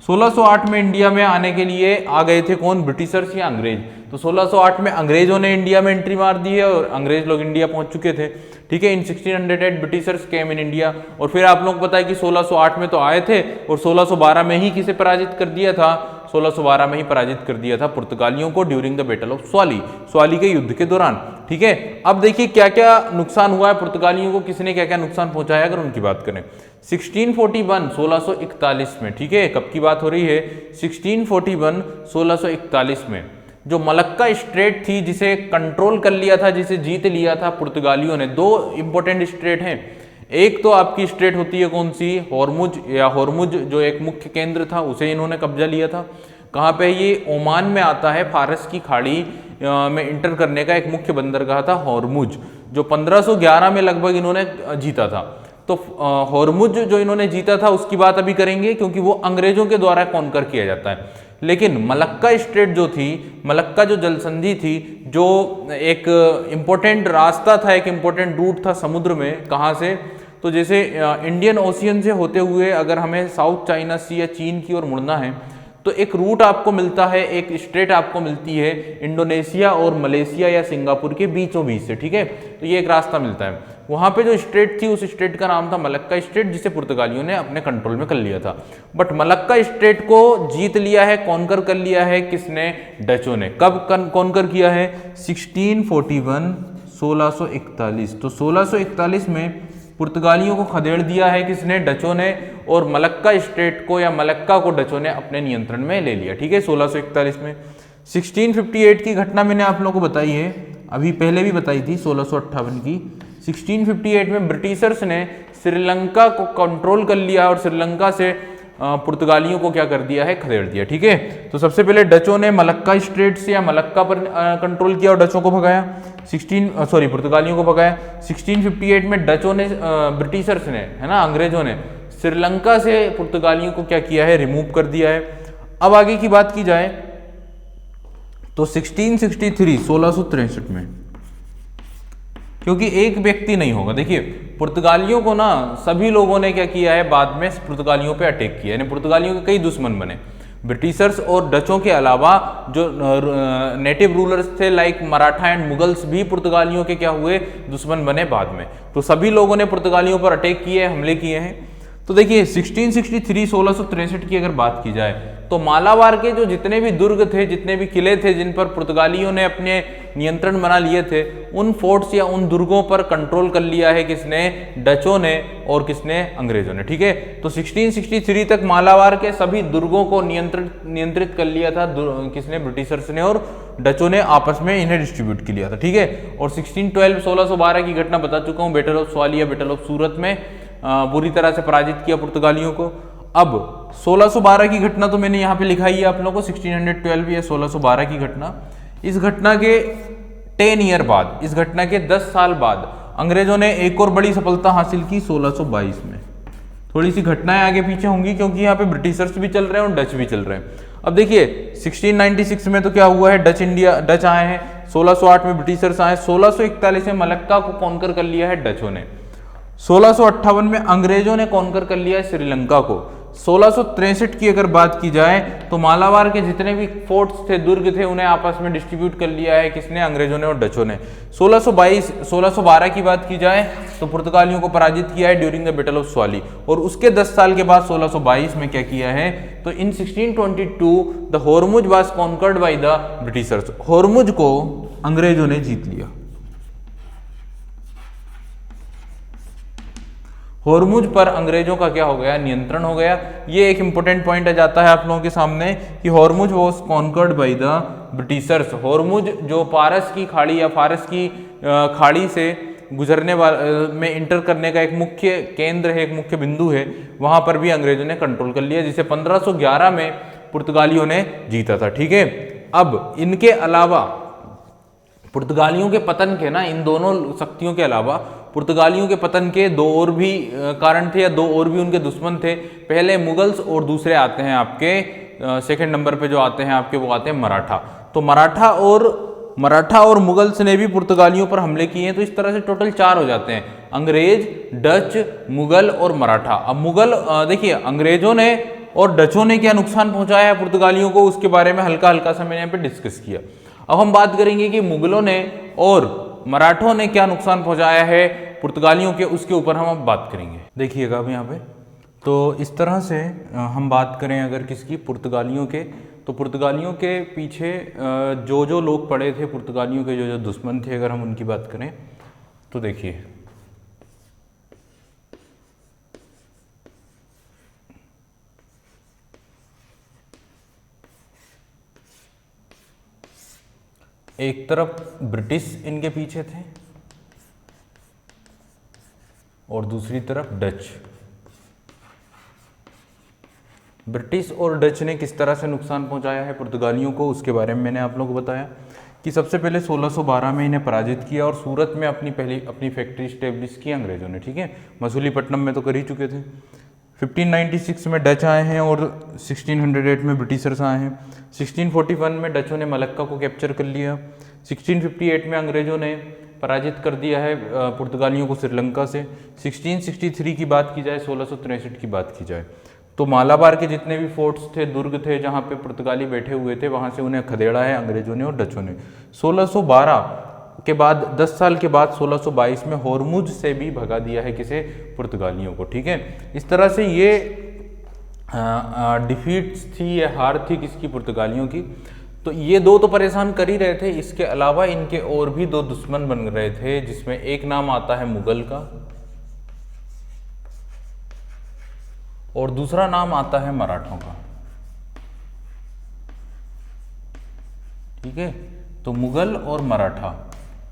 1608 में इंडिया में आने के लिए आ गए थे कौन, ब्रिटिशर्स या अंग्रेज। तो 1608 में अंग्रेजों ने इंडिया में एंट्री मार दी है और अंग्रेज लोग इंडिया पहुंच चुके थे। ठीक है, इन 1608 ब्रिटिशर्स केम इन इंडिया। और फिर आप लोग पता है कि 1608 में तो आए थे और 1612 में ही किसे पराजित कर दिया था, 1612 में ही पराजित कर दिया था पुर्तगालियों को during the battle of Swally, Swally के युद्ध के दौरान। ठीक है, अब देखिए क्या क्या नुकसान हुआ है पुर्तगालियों को, किसने क्या क्या नुकसान पहुंचाया अगर उनकी बात करें। 1641 1641 में, ठीक है, कब की बात हो रही है, 1641 1641 में जो मलक्का स्ट्रेट थी जिसे कंट्रोल कर लिया था, जिसे जीत लिया था पुर्तगालियों ने। दो इंपॉर्टेंट स्ट्रेट हैं, एक तो आपकी स्ट्रेट होती है कौन सी, हॉर्मुज या हॉर्मुज जो एक मुख्य केंद्र था उसे इन्होंने कब्जा लिया था। कहाँ पे, ये ओमान में आता है, फारस की खाड़ी में इंटर करने का एक मुख्य बंदरगाह था हॉर्मुज, जो 1511 में लगभग इन्होंने जीता था। तो हॉर्मुज जो इन्होंने जीता था उसकी बात अभी करेंगे क्योंकि वो अंग्रेजों के द्वारा कॉन्कर किया जाता है। लेकिन मलक्का स्ट्रेट जो थी, मलक्का जो जलसंधि थी, जो एक इम्पोर्टेंट रास्ता था, एक इम्पोर्टेंट रूट था समुद्र में, कहाँ से, तो जैसे इंडियन ओशियन से होते हुए अगर हमें साउथ चाइना सी या चीन की ओर मुड़ना है तो एक रूट आपको मिलता है, एक स्ट्रेट आपको मिलती है इंडोनेशिया और मलेशिया या सिंगापुर के बीचों बीच से। ठीक है, तो ये एक रास्ता मिलता है। वहां पे जो स्ट्रेट थी उस स्ट्रेट का नाम था मलक्का स्ट्रेट, जिसे पुर्तगालियों ने अपने कंट्रोल में कर लिया था। बट मलक्का स्ट्रेट को जीत लिया है, कॉन्कर कर लिया है किसने, डचों ने। कब कॉन्कर किया है, 1641 1641। तो 1641 में पुर्तगालियों को खदेड़ दिया है किसने, डचों ने, और मलक्का स्ट्रेट को या मलक्का को डचों ने अपने नियंत्रण में ले लिया। ठीक है, 1641 में। 1658 की घटना मैंने आप लोगों को बताई है, अभी पहले भी बताई थी 1658 की। 1658 में ब्रिटिशर्स ने श्रीलंका को कंट्रोल कर लिया और श्रीलंका से पुर्तगालियों को क्या कर दिया है, खदेड़ दिया। ठीक है, तो सबसे पहले डचों ने मलक्का स्ट्रेट से या मलक्का पर कंट्रोल किया और डचों को भगाया, पुर्तगालियों को भगाया। 1658 में डचों ने, ब्रिटिशर्स ने, है ना, अंग्रेजों ने श्रीलंका से पुर्तगालियों को क्या किया है, रिमूव कर दिया है। अब आगे की बात की जाए तो 1663 1663 में, क्योंकि एक व्यक्ति नहीं होगा, देखिए पुर्तगालियों को ना सभी लोगों ने क्या किया है, बाद में पुर्तगालियों पे अटैक किया, यानी पुर्तगालियों के कई दुश्मन बने। ब्रिटिशर्स और डचों के अलावा जो नेटिव रूलर्स थे लाइक मराठा एंड मुगल्स भी पुर्तगालियों के क्या हुए, दुश्मन बने बाद में। तो सभी लोगों ने पुर्तगालियों पर अटैक किए, हमले किए हैं। तो देखिए 1663 1663 की अगर बात की जाए तो मालाबार के जो जितने भी दुर्ग थे, जितने भी किले थे जिन पर पुर्तगालियों ने अपने नियंत्रण बना लिए थे, उन फोर्ट्स या उन दुर्गों पर कंट्रोल कर लिया है किसने, डचों ने, और किसने, अंग्रेजों ने। ठीक है, तो 1663 तक मालाबार के सभी दुर्गों को नियंत्रित कर लिया था किसने, ब्रिटिशर्स ने, और डचों ने आपस में इन्हें डिस्ट्रीब्यूट कर लिया था। ठीक है, और 1612 1612 की घटना बता चुका हूँ, बैटल ऑफ स्वाली या बैटल ऑफ सूरत में बुरी तरह से पराजित किया पुर्तगालियों को। अब 1612 की घटना तो मैंने यहाँ पे लिखा ही है आप लोगों को, 1612 या 1612 की घटना। इस घटना के 10 ईयर बाद, इस घटना के 10 साल बाद अंग्रेजों ने एक और बड़ी सफलता हासिल की 1622 में। थोड़ी सी घटनाएं आगे पीछे होंगी क्योंकि यहाँ पे ब्रिटिशर्स भी चल रहे हैं और डच भी चल रहे हैं। अब देखिए 1696 में तो क्या हुआ है, डच आए हैं, 1608 में ब्रिटिशर्स आए, 1641 में मलक्का को कॉन्कर कर लिया है डचों ने, 1658 में अंग्रेजों ने कॉन्कर कर लिया है श्रीलंका को। 1663 की अगर बात की जाए तो मालाबार के जितने भी फोर्ट्स थे, दुर्ग थे, उन्हें आपस में डिस्ट्रीब्यूट कर लिया है किसने, अंग्रेजों ने और डचों ने। 1612 की बात की जाए तो पुर्तगालियों को पराजित किया है during the battle of Swally, और उसके 10 साल के बाद 1622 में क्या किया है, तो in 1622 the Hormuz was conquered by the Britishers, Hormuz को अंग्रेजों ने जीत लिया। हॉर्मुज पर अंग्रेजों का क्या हो गया, नियंत्रण हो गया। ये एक इंपॉर्टेंट पॉइंट आ जाता है आप लोगों के सामने कि Hormuz was conquered by the Britishers. Hormuz जो पारस की खाड़ी या फारस की खाड़ी से गुजरने वाले में इंटर करने का एक मुख्य केंद्र है, एक मुख्य बिंदु है, वहां पर भी अंग्रेजों ने कंट्रोल कर लिया, जिसे 1511 में पुर्तगालियों ने जीता था। ठीक है, अब इनके अलावा पुर्तगालियों के पतन के ना, इन दोनों शक्तियों के अलावा पुर्तगालियों के पतन के दो और भी कारण थे, या दो और भी उनके दुश्मन थे। पहले मुगल्स और दूसरे आते हैं आपके सेकंड नंबर पे जो आते हैं आपके, वो आते हैं मराठा। तो मराठा और मुगल्स ने भी पुर्तगालियों पर हमले किए हैं। तो इस तरह से टोटल 4 हो जाते हैं, अंग्रेज, डच, मुगल और मराठा। अब मुगल देखिए, अंग्रेजों ने और डचों ने क्या नुकसान पहुंचाया है पुर्तगालियों को, उसके बारे में हल्का हल्का सा मैंने यहाँ पे डिस्कस किया। अब हम बात करेंगे कि मुगलों ने और मराठों ने क्या नुकसान पहुंचाया है पुर्तगालियों के, उसके ऊपर हम अब बात करेंगे। देखिएगा अब यहाँ पे, तो इस तरह से हम बात करें अगर किसकी, पुर्तगालियों के, तो पुर्तगालियों के पीछे जो जो लोग पड़े थे, पुर्तगालियों के जो जो दुश्मन थे, अगर हम उनकी बात करें तो देखिए, एक तरफ ब्रिटिश इनके पीछे थे और दूसरी तरफ डच। ब्रिटिश और डच ने किस तरह से नुकसान पहुंचाया है पुर्तगालियों को, उसके बारे में मैंने आप लोगों को बताया कि सबसे पहले 1612 में इन्हें पराजित किया और सूरत में अपनी फैक्ट्री स्टेब्लिश की अंग्रेजों ने। ठीक है, मसूलीपट्टनम में तो कर ही चुके थे। 1596 में डच आए हैं और 1608 में ब्रिटिशर्स आए हैं। 1641 में डचों ने मलक्का को कैप्चर कर लिया। 1658 में अंग्रेजों ने पराजित कर दिया है पुर्तगालियों को श्रीलंका से। 1663 की बात की जाए, 1663 की बात की जाए, तो मालाबार के जितने भी फोर्ट्स थे, दुर्ग थे, जहाँ पे पुर्तगाली बैठे हुए थे, वहाँ से उन्हें खदेड़ा है अंग्रेजों ने और डचों ने। 1612 के बाद 10 साल के बाद 1622 में हॉर्मुज से भी भगा दिया है किसे, पुर्तगालियों को। ठीक है, इस तरह से ये डिफीट्स थी, ये हार थी किसकी, पुर्तगालियों की। तो ये दो तो परेशान कर ही रहे थे, इसके अलावा इनके और भी दो दुश्मन बन रहे थे, जिसमें एक नाम आता है मुगल का और दूसरा नाम आता है मराठों का। ठीक है, तो मुगल और मराठा,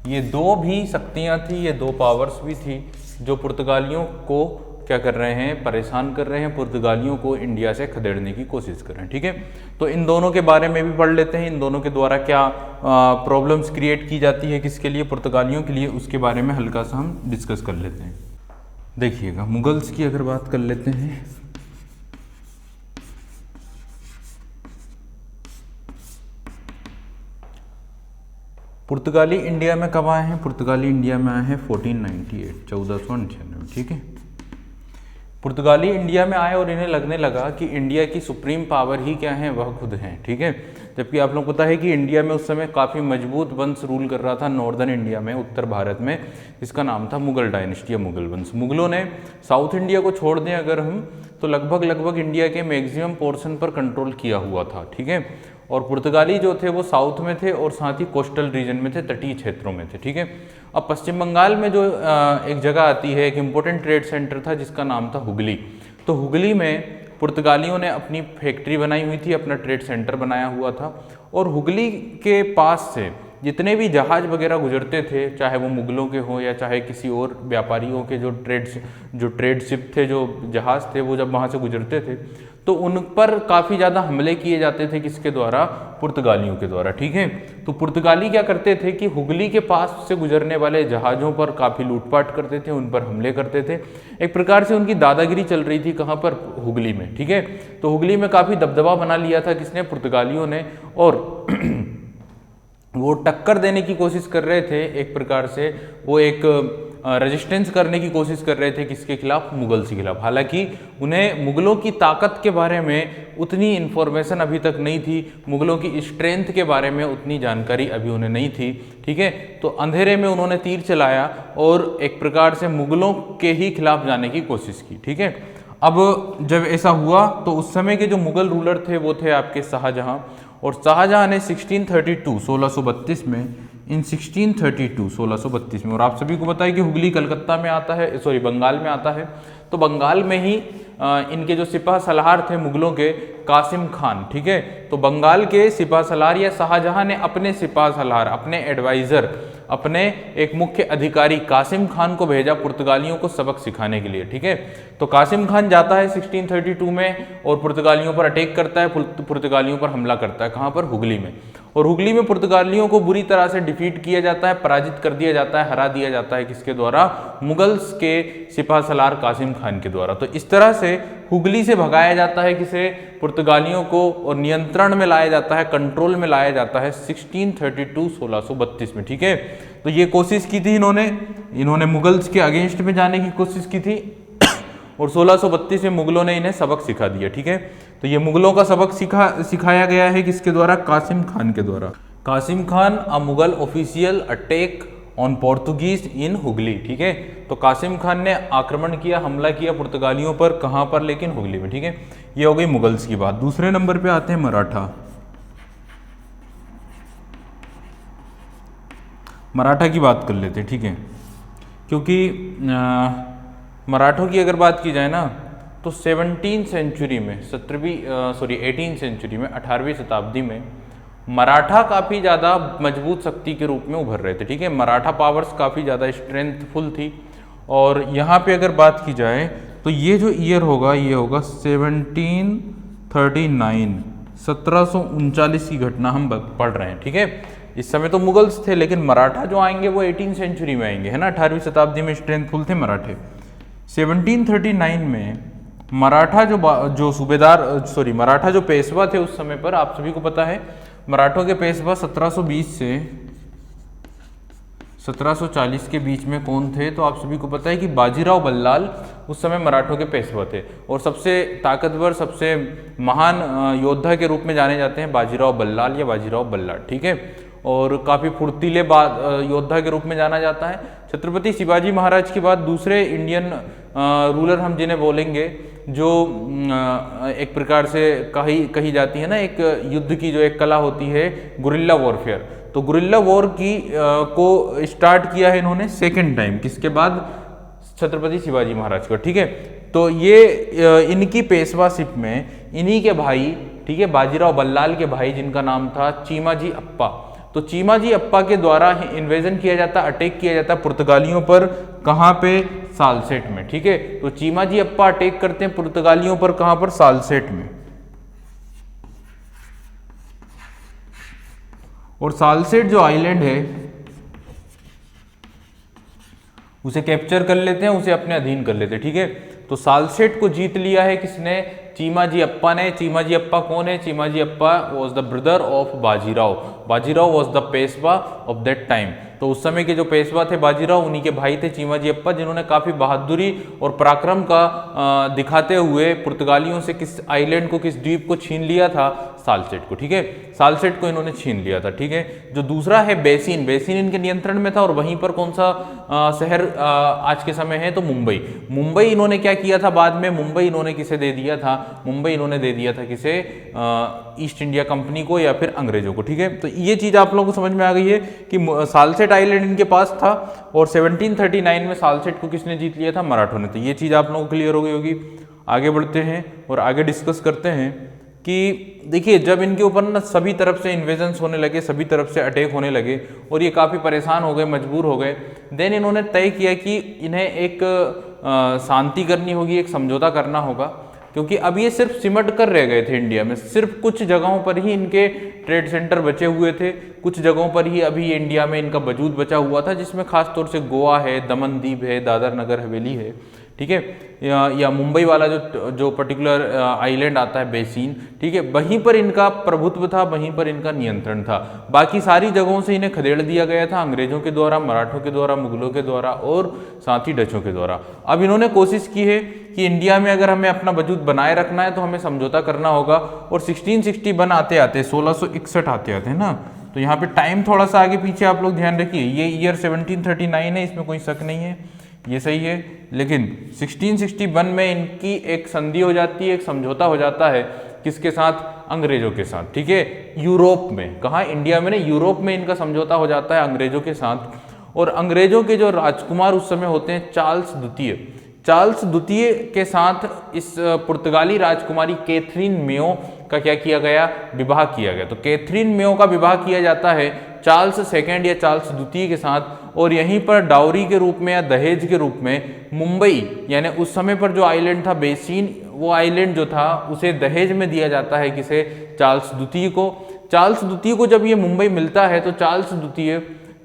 ये दो भी शक्तियां थी, ये दो पावर्स भी थी जो पुर्तगालियों को क्या कर रहे हैं, परेशान कर रहे हैं, पुर्तगालियों को इंडिया से खदेड़ने की कोशिश कर रहे हैं। ठीक है, तो इन दोनों के बारे में भी पढ़ लेते हैं, इन दोनों के द्वारा क्या प्रॉब्लम्स क्रिएट की जाती है, किसके लिए, पुर्तगालियों के लिए, उसके बारे में हल्का सा हम डिस्कस कर लेते हैं। देखिएगा, मुगल्स की अगर बात कर लेते हैं, पुर्तगाली इंडिया में कब आए हैं, पुर्तगाली इंडिया में आए हैं 1498, 1498। ठीक है, पुर्तगाली इंडिया में आए और इन्हें लगने लगा कि इंडिया की सुप्रीम पावर ही क्या है, वह खुद हैं। ठीक है, जबकि आप लोग को पता है कि इंडिया में उस समय काफ़ी मजबूत वंश रूल कर रहा था नॉर्दर्न इंडिया में, उत्तर भारत में, जिसका नाम था मुगल डायनेस्टी या मुगल वंश। मुगलों ने साउथ इंडिया को छोड़ दें अगर हम, तो लगभग इंडिया के मैक्सिमम पोर्शन पर कंट्रोल किया हुआ था। ठीक है, और पुर्तगाली जो थे वो साउथ में थे और साथ ही कोस्टल रीजन में थे, तटीय क्षेत्रों में थे। ठीक है, अब पश्चिम बंगाल में जो एक जगह आती है, एक इम्पोर्टेंट ट्रेड सेंटर था जिसका नाम था हुगली। तो हुगली में पुर्तगालियों ने अपनी फैक्ट्री बनाई हुई थी, अपना ट्रेड सेंटर बनाया हुआ था, और हुगली के पास से जितने भी जहाज वगैरह गुजरते थे, चाहे वो मुगलों के हों या चाहे किसी और व्यापारियों के जो ट्रेड शिप थे, जो जहाज थे, वो जब वहाँ से गुजरते थे तो उन पर काफ़ी ज़्यादा हमले किए जाते थे, किसके द्वारा, पुर्तगालियों के द्वारा। ठीक है, तो पुर्तगाली क्या करते थे कि हुगली के पास से गुजरने वाले जहाज़ों पर काफ़ी लूटपाट करते थे, उन पर हमले करते थे। एक प्रकार से उनकी दादागिरी चल रही थी, कहाँ पर, हुगली में। ठीक है, तो हुगली में काफ़ी दबदबा बना लिया था किसने, पुर्तगालियों ने, और वो टक्कर देने की कोशिश कर रहे थे, एक प्रकार से वो एक रेजिस्टेंस करने की कोशिश कर रहे थे, किसके खिलाफ, मुगल्स के खिलाफ। हालांकि उन्हें मुगलों की ताकत के बारे में उतनी इन्फॉर्मेशन अभी तक नहीं थी, मुगलों की स्ट्रेंथ के बारे में उतनी जानकारी अभी उन्हें नहीं थी। ठीक है, तो अंधेरे में उन्होंने तीर चलाया और एक प्रकार से मुगलों के ही खिलाफ जाने की कोशिश की। ठीक है, अब जब ऐसा हुआ तो उस समय के जो मुगल रूलर थे वो थे आपके शाहजहां, और शाहजहां ने 1632 1632 में इन 1632 में। और आप सभी को पता है कि हुगली कलकत्ता में आता है, सॉरी बंगाल में आता है। तो बंगाल में ही इनके जो सिपाह सलार थे मुगलों के, कासिम खान, ठीक है, तो बंगाल के सिपाह सलार या शाहजहां ने अपने सिपाह सलार, अपने एडवाइजर, अपने एक मुख्य अधिकारी कासिम खान को भेजा पुर्तगालियों को सबक सिखाने के लिए, ठीक है। तो कासिम खान जाता है 1632 में और पुर्तगालियों पर अटैक करता है, पुर्तगालियों पर हमला करता है। कहाँ पर? हुगली में। और हुगली में पुर्तगालियों को बुरी तरह से डिफीट किया जाता है, पराजित कर दिया जाता है, हरा दिया जाता है। किसके द्वारा? मुगल्स के सिपाह सलार कासिम खान के द्वारा। तो इस तरह से हुगली से भगाया जाता है किसे? पुर्तगालियों को, और नियंत्रण में लाया जाता है, कंट्रोल में लाया जाता है 1632 में, ठीक है। तो ये कोशिश की थी इन्होंने मुगल्स के अगेंस्ट में जाने की कोशिश की थी और 1632 में मुगलों ने इन्हें सबक सिखा दिया, ठीक है। तो ये मुगलों का सबक सिखाया गया है किसके द्वारा? कासिम खान के द्वारा। Qasim Khan a Mughal official attack on Portuguese in Hooghly, ठीक है। तो कासिम खान ने आक्रमण किया, हमला किया पुर्तगालियों पर। कहाँ पर? लेकिन हुगली में, ठीक है। ये हो गई मुगल्स की बात। दूसरे नंबर पे आते हैं मराठा। मराठा की बात कर लेते हैं, ठीक है, क्योंकि मराठों की अगर बात की जाए ना तो 17वीं सेंचुरी में, 18वीं सेंचुरी में, 18वीं शताब्दी में मराठा काफ़ी ज़्यादा मजबूत शक्ति के रूप में उभर रहे थे, ठीक है। मराठा पावर्स काफ़ी ज़्यादा स्ट्रेंथफुल थी। और यहाँ पे अगर बात की जाए तो ये जो ईयर होगा ये होगा 1739, 1739 की घटना हम पढ़ रहे हैं, ठीक है। इस समय तो मुगल्स थे, लेकिन मराठा जो आएंगे वो 18वीं सेंचुरी में आएंगे, है ना। 18वीं शताब्दी में स्ट्रेंथफुल थे मराठे। 1739 में मराठा जो सूबेदार, मराठा जो पेशवा थे उस समय पर, आप सभी को पता है मराठों के पेशवा 1720 से 1740 के बीच में कौन थे? तो आप सभी को पता है कि बाजीराव बल्लाल उस समय मराठों के पेशवा थे। और सबसे ताकतवर, सबसे महान योद्धा के रूप में जाने जाते हैं बाजीराव बल्लाल या बाजीराव बल्लाल, ठीक है। और काफ़ी फुर्तीले योद्धा के रूप में जाना जाता है। छत्रपति शिवाजी महाराज के बाद दूसरे इंडियन रूलर हम जिन्हें बोलेंगे, जो एक प्रकार से कही जाती है ना, एक युद्ध की जो एक कला होती है, गुरिल्ला वॉरफेयर। तो गुरिल्ला वॉर को स्टार्ट किया है इन्होंने सेकेंड टाइम, किसके बाद? छत्रपति शिवाजी महाराज को, ठीक है। तो ये इनकी पेशवाशिप में इन्हीं के भाई, ठीक है, बाजीराव बल्लाल के भाई जिनका नाम था चीमाजी अप्पा, तो चीमाजी अप्पा के द्वारा इन्वेजन किया जाता, अटैक किया जाता पुर्तगालियों पर। कहाँ पे? सालसेट में, ठीक है। तो चीमाजी अप्पा अटैक करते हैं पुर्तगालियों पर, कहाँ पर? सालसेट में। और सालसेट जो आइलैंड है उसे कैप्चर कर लेते हैं, उसे अपने अधीन कर लेते हैं, ठीक है। तो सालसेट को जीत लिया है किसने? चीमाजी अप्पा ने। चीमाजी अप्पा कौन है? Chimaji Appa was the brother of Bajirao. Bajirao was the Peshwa of that time. तो उस समय के जो पेशवा थे बाजीराव, उन्हीं के भाई थे चीमाजी अप्पा, जिन्होंने काफ़ी बहादुरी और पराक्रम का दिखाते हुए पुर्तगालियों से किस आइलैंड को, किस द्वीप को छीन लिया था? सालसेट को, ठीक है। सालसेट को इन्होंने छीन लिया था, ठीक है। जो दूसरा है बेसिन, बेसिन इनके नियंत्रण में था। और वहीं पर कौन सा शहर आज के समय है? तो मुंबई। मुंबई इन्होंने क्या किया था बाद में? मुंबई इन्होंने किसे दे दिया था? मुंबई इन्होंने दे दिया था किसे? ईस्ट इंडिया कंपनी को या फिर अंग्रेजों को, ठीक है। तो ये चीज़ आप लोगों को समझ में आ गई है कि सालसेट आइलैंड इनके पास था और 1739 में सालसेट को किसने जीत लिया था? मराठों ने। तो ये चीज़ आप लोगों को क्लियर हो गई होगी। आगे बढ़ते हैं और आगे डिस्कस करते हैं कि देखिए, जब इनके ऊपर ना सभी तरफ से इन्वेजन्स होने लगे, सभी तरफ से अटैक होने लगे और ये काफ़ी परेशान हो गए, मजबूर हो गए, देन इन्होंने तय किया कि इन्हें एक शांति करनी होगी, एक समझौता करना होगा, क्योंकि अब ये सिर्फ सिमट कर रह गए थे इंडिया में। सिर्फ कुछ जगहों पर ही इनके ट्रेड सेंटर बचे हुए थे, कुछ जगहों पर ही अभी इंडिया में इनका वजूद बचा हुआ था, जिसमें खास तौर से गोवा है, दमन दीव है, दादर नगर हवेली है, ठीक है, या मुंबई वाला जो पर्टिकुलर आइलैंड आता है बेसिन, ठीक है, वहीं पर इनका प्रभुत्व था, वहीं पर इनका नियंत्रण था। बाकी सारी जगहों से इन्हें खदेड़ दिया गया था अंग्रेजों के द्वारा, मराठों के द्वारा, मुगलों के द्वारा और साथ ही डचों के द्वारा। अब इन्होंने कोशिश की है कि इंडिया में अगर हमें अपना वजूद बनाए रखना है तो हमें समझौता करना होगा। और 1661 आते आते 1661 आते आते हैं ना, तो यहाँ पे टाइम थोड़ा सा आगे पीछे आप लोग ध्यान रखिए। ये ईयर 1739 है, इसमें कोई शक नहीं है, ये सही है। लेकिन 1661 में इनकी एक संधि हो जाती है, एक समझौता हो जाता है, किसके साथ? अंग्रेजों के साथ, ठीक है, यूरोप में, कहाँ, इंडिया में नहीं, यूरोप में इनका समझौता हो जाता है अंग्रेजों के साथ। और अंग्रेजों के जो राजकुमार उस समय होते हैं चार्ल्स द्वितीय के साथ इस पुर्तगाली राजकुमारी कैथरीन मेयो का क्या किया गया, विवाह किया गया। तो कैथरीन मेयो का विवाह किया जाता है चार्ल्स सेकंड या चार्ल्स द्वितीय के साथ, और यहीं पर डाउरी के रूप में या दहेज के रूप में मुंबई, यानी उस समय पर जो आइलैंड था बेसिन, वो आइलैंड जो था उसे दहेज में दिया जाता है किसे, चार्ल्स द्वितीय को। चार्ल्स द्वितीय को जब ये मुंबई मिलता है तो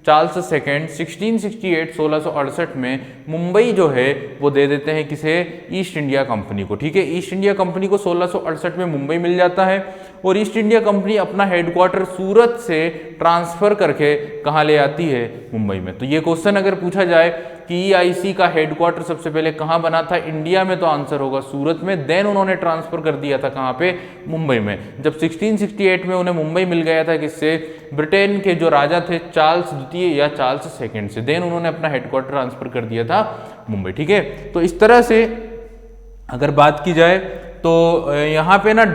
चार्ल्स सेकेंड 1668 में मुंबई जो है वो दे देते हैं किसे, ईस्ट इंडिया कंपनी को, ठीक है। ईस्ट इंडिया कंपनी को 1668 में मुंबई मिल जाता है, और ईस्ट इंडिया कंपनी अपना हेडक्वार्टर सूरत से ट्रांसफर करके कहाँ ले आती है, मुंबई में। तो ये क्वेश्चन अगर पूछा जाए कि EIC का हेडक्वार्टर सबसे पहले कहाँ बना था, इंडिया में, तो आंसर होगा सूरत में। देन उन्होंने ट्रांसफर कर दिया था कहाँ पे, मुंबई में। जब 1668 में उन्हें मुंबई मिल गया था किससे, ब्रिटेन के जो राजा थे चार्ल्स द्वितीय या चार्ल्स सेकंड से, देन उन्होंने अपना हेडक्वार्टर ट्रांसफर कर दिया था मुंबई, ठीक है। तो इस तरह से अगर बात की जाए तो यहाँ पे ना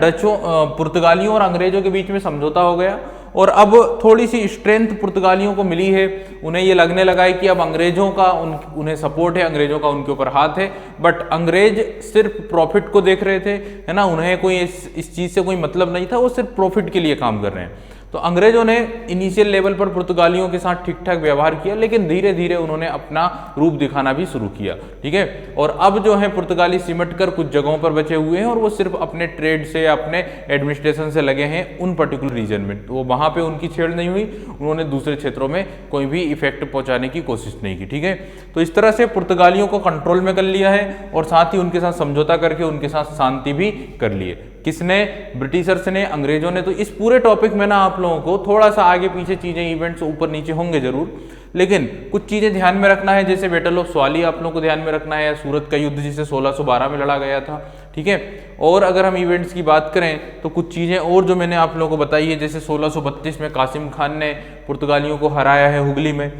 पुर्तगालियों और अंग्रेजों के बीच में समझौता हो गया, और अब थोड़ी सी स्ट्रेंथ पुर्तगालियों को मिली है। उन्हें ये लगने लगा है कि अब अंग्रेजों का उन्हें सपोर्ट है, अंग्रेजों का उनके ऊपर हाथ है। बट अंग्रेज सिर्फ प्रॉफिट को देख रहे थे, है ना, उन्हें कोई इस चीज़ से कोई मतलब नहीं था, वो सिर्फ प्रॉफिट के लिए काम कर रहे हैं। तो अंग्रेजों ने इनिशियल लेवल पर पुर्तगालियों के साथ ठीक ठाक व्यवहार किया, लेकिन धीरे धीरे उन्होंने अपना रूप दिखाना भी शुरू किया, ठीक है। और अब जो है पुर्तगाली सिमट कर कुछ जगहों पर बचे हुए हैं, और वो सिर्फ अपने ट्रेड से या अपने एडमिनिस्ट्रेशन से लगे हैं उन पर्टिकुलर रीजन में। तो वहाँ पे उनकी छेड़ नहीं हुई, उन्होंने दूसरे क्षेत्रों में कोई भी इफेक्ट पहुँचाने की कोशिश नहीं की, ठीक है। तो इस तरह से पुर्तगालियों को कंट्रोल में कर लिया है, और साथ ही उनके साथ समझौता करके उनके साथ शांति भी कर लिए। किसने, ब्रिटिशर्स ने, अंग्रेजों ने। तो इस पूरे टॉपिक में ना आप लोगों को थोड़ा सा आगे पीछे चीजें, इवेंट्स ऊपर नीचे होंगे जरूर, लेकिन कुछ चीजें ध्यान में रखना है, जैसे बैटल ऑफ स्वाली आप लोगों को ध्यान में रखना है, या सूरत का युद्ध जिसे 1612 में लड़ा गया था, ठीक है। और अगर हम इवेंट्स की बात करें तो कुछ चीजें और जो मैंने आप लोगों को बताई है, जैसे 1632 में कासिम खान ने पुर्तगालियों को हराया है हुगली में,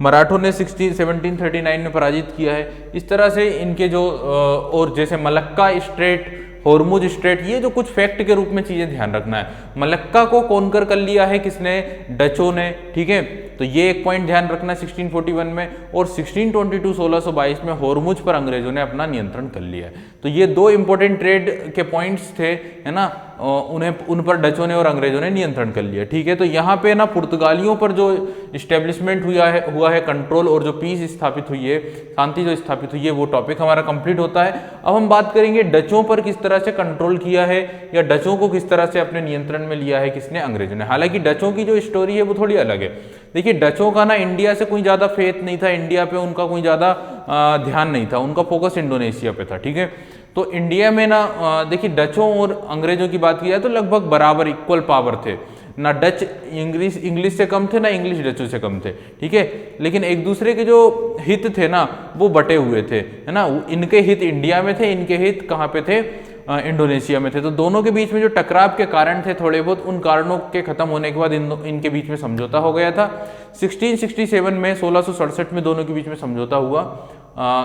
मराठों ने 1739 में पराजित किया है। इस तरह से इनके जो और जैसे मलक्का स्ट्रेट, हॉर्मुज स्ट्रेट, ये जो कुछ फैक्ट के रूप में चीजें ध्यान रखना है। मलक्का को कॉन्कर कर लिया है किसने, डचों ने, ठीक है। तो ये एक पॉइंट ध्यान रखना 1641 में, और 1622 में हॉर्मुज पर अंग्रेजों ने अपना नियंत्रण कर लिया है। तो ये दो इंपॉर्टेंट ट्रेड के पॉइंट्स थे, है ना, उन पर डचों ने और अंग्रेजों ने नियंत्रण कर लिया, ठीक है। तो यहाँ पे ना पुर्तगालियों पर जो इस्टेब्लिशमेंट हुआ है कंट्रोल, और जो पीस स्थापित हुई है, शांति जो स्थापित हुई है, वो टॉपिक हमारा कंप्लीट होता है। अब हम बात करेंगे डचों पर किस तरह से कंट्रोल किया है, या डचों को किस तरह से अपने नियंत्रण में लिया है किसने, अंग्रेजों ने। हालांकि डचों की जो स्टोरी है वो थोड़ी अलग है। देखिए, डचों का ना इंडिया से कोई ज़्यादा फेथ नहीं था, इंडिया पे उनका कोई ज़्यादा ध्यान नहीं था, उनका फोकस इंडोनेशिया पे था, ठीक है। तो इंडिया में ना देखिए, डचों और अंग्रेजों की बात की जाए तो लगभग बराबर इक्वल पावर थे ना। डच इंग्लिश से कम थे ना, इंग्लिश डचों से कम थे, ठीक है। लेकिन एक दूसरे के जो हित थे ना, वो बटे हुए थे, है ना। इनके हित इंडिया में थे, इनके हित कहाँ पे थे, इंडोनेशिया में थे। तो दोनों के बीच में जो टकराव के कारण थे थोड़े बहुत, उन कारणों के खत्म होने के बाद इनके बीच में समझौता हो गया था। 1667 में, 1667 में दोनों के बीच में समझौता हुआ,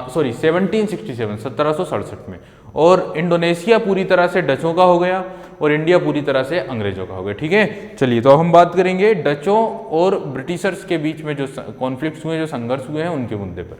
1767 में। और इंडोनेशिया पूरी तरह से डचों का हो गया, और इंडिया पूरी तरह से अंग्रेजों का हो गया, ठीक है। चलिए, तो हम बात करेंगे डचों और ब्रिटिशर्स के बीच में जो कॉन्फ्लिक्ट्स हुए, जो संघर्ष हुए हैं, उनके मुद्दे पर।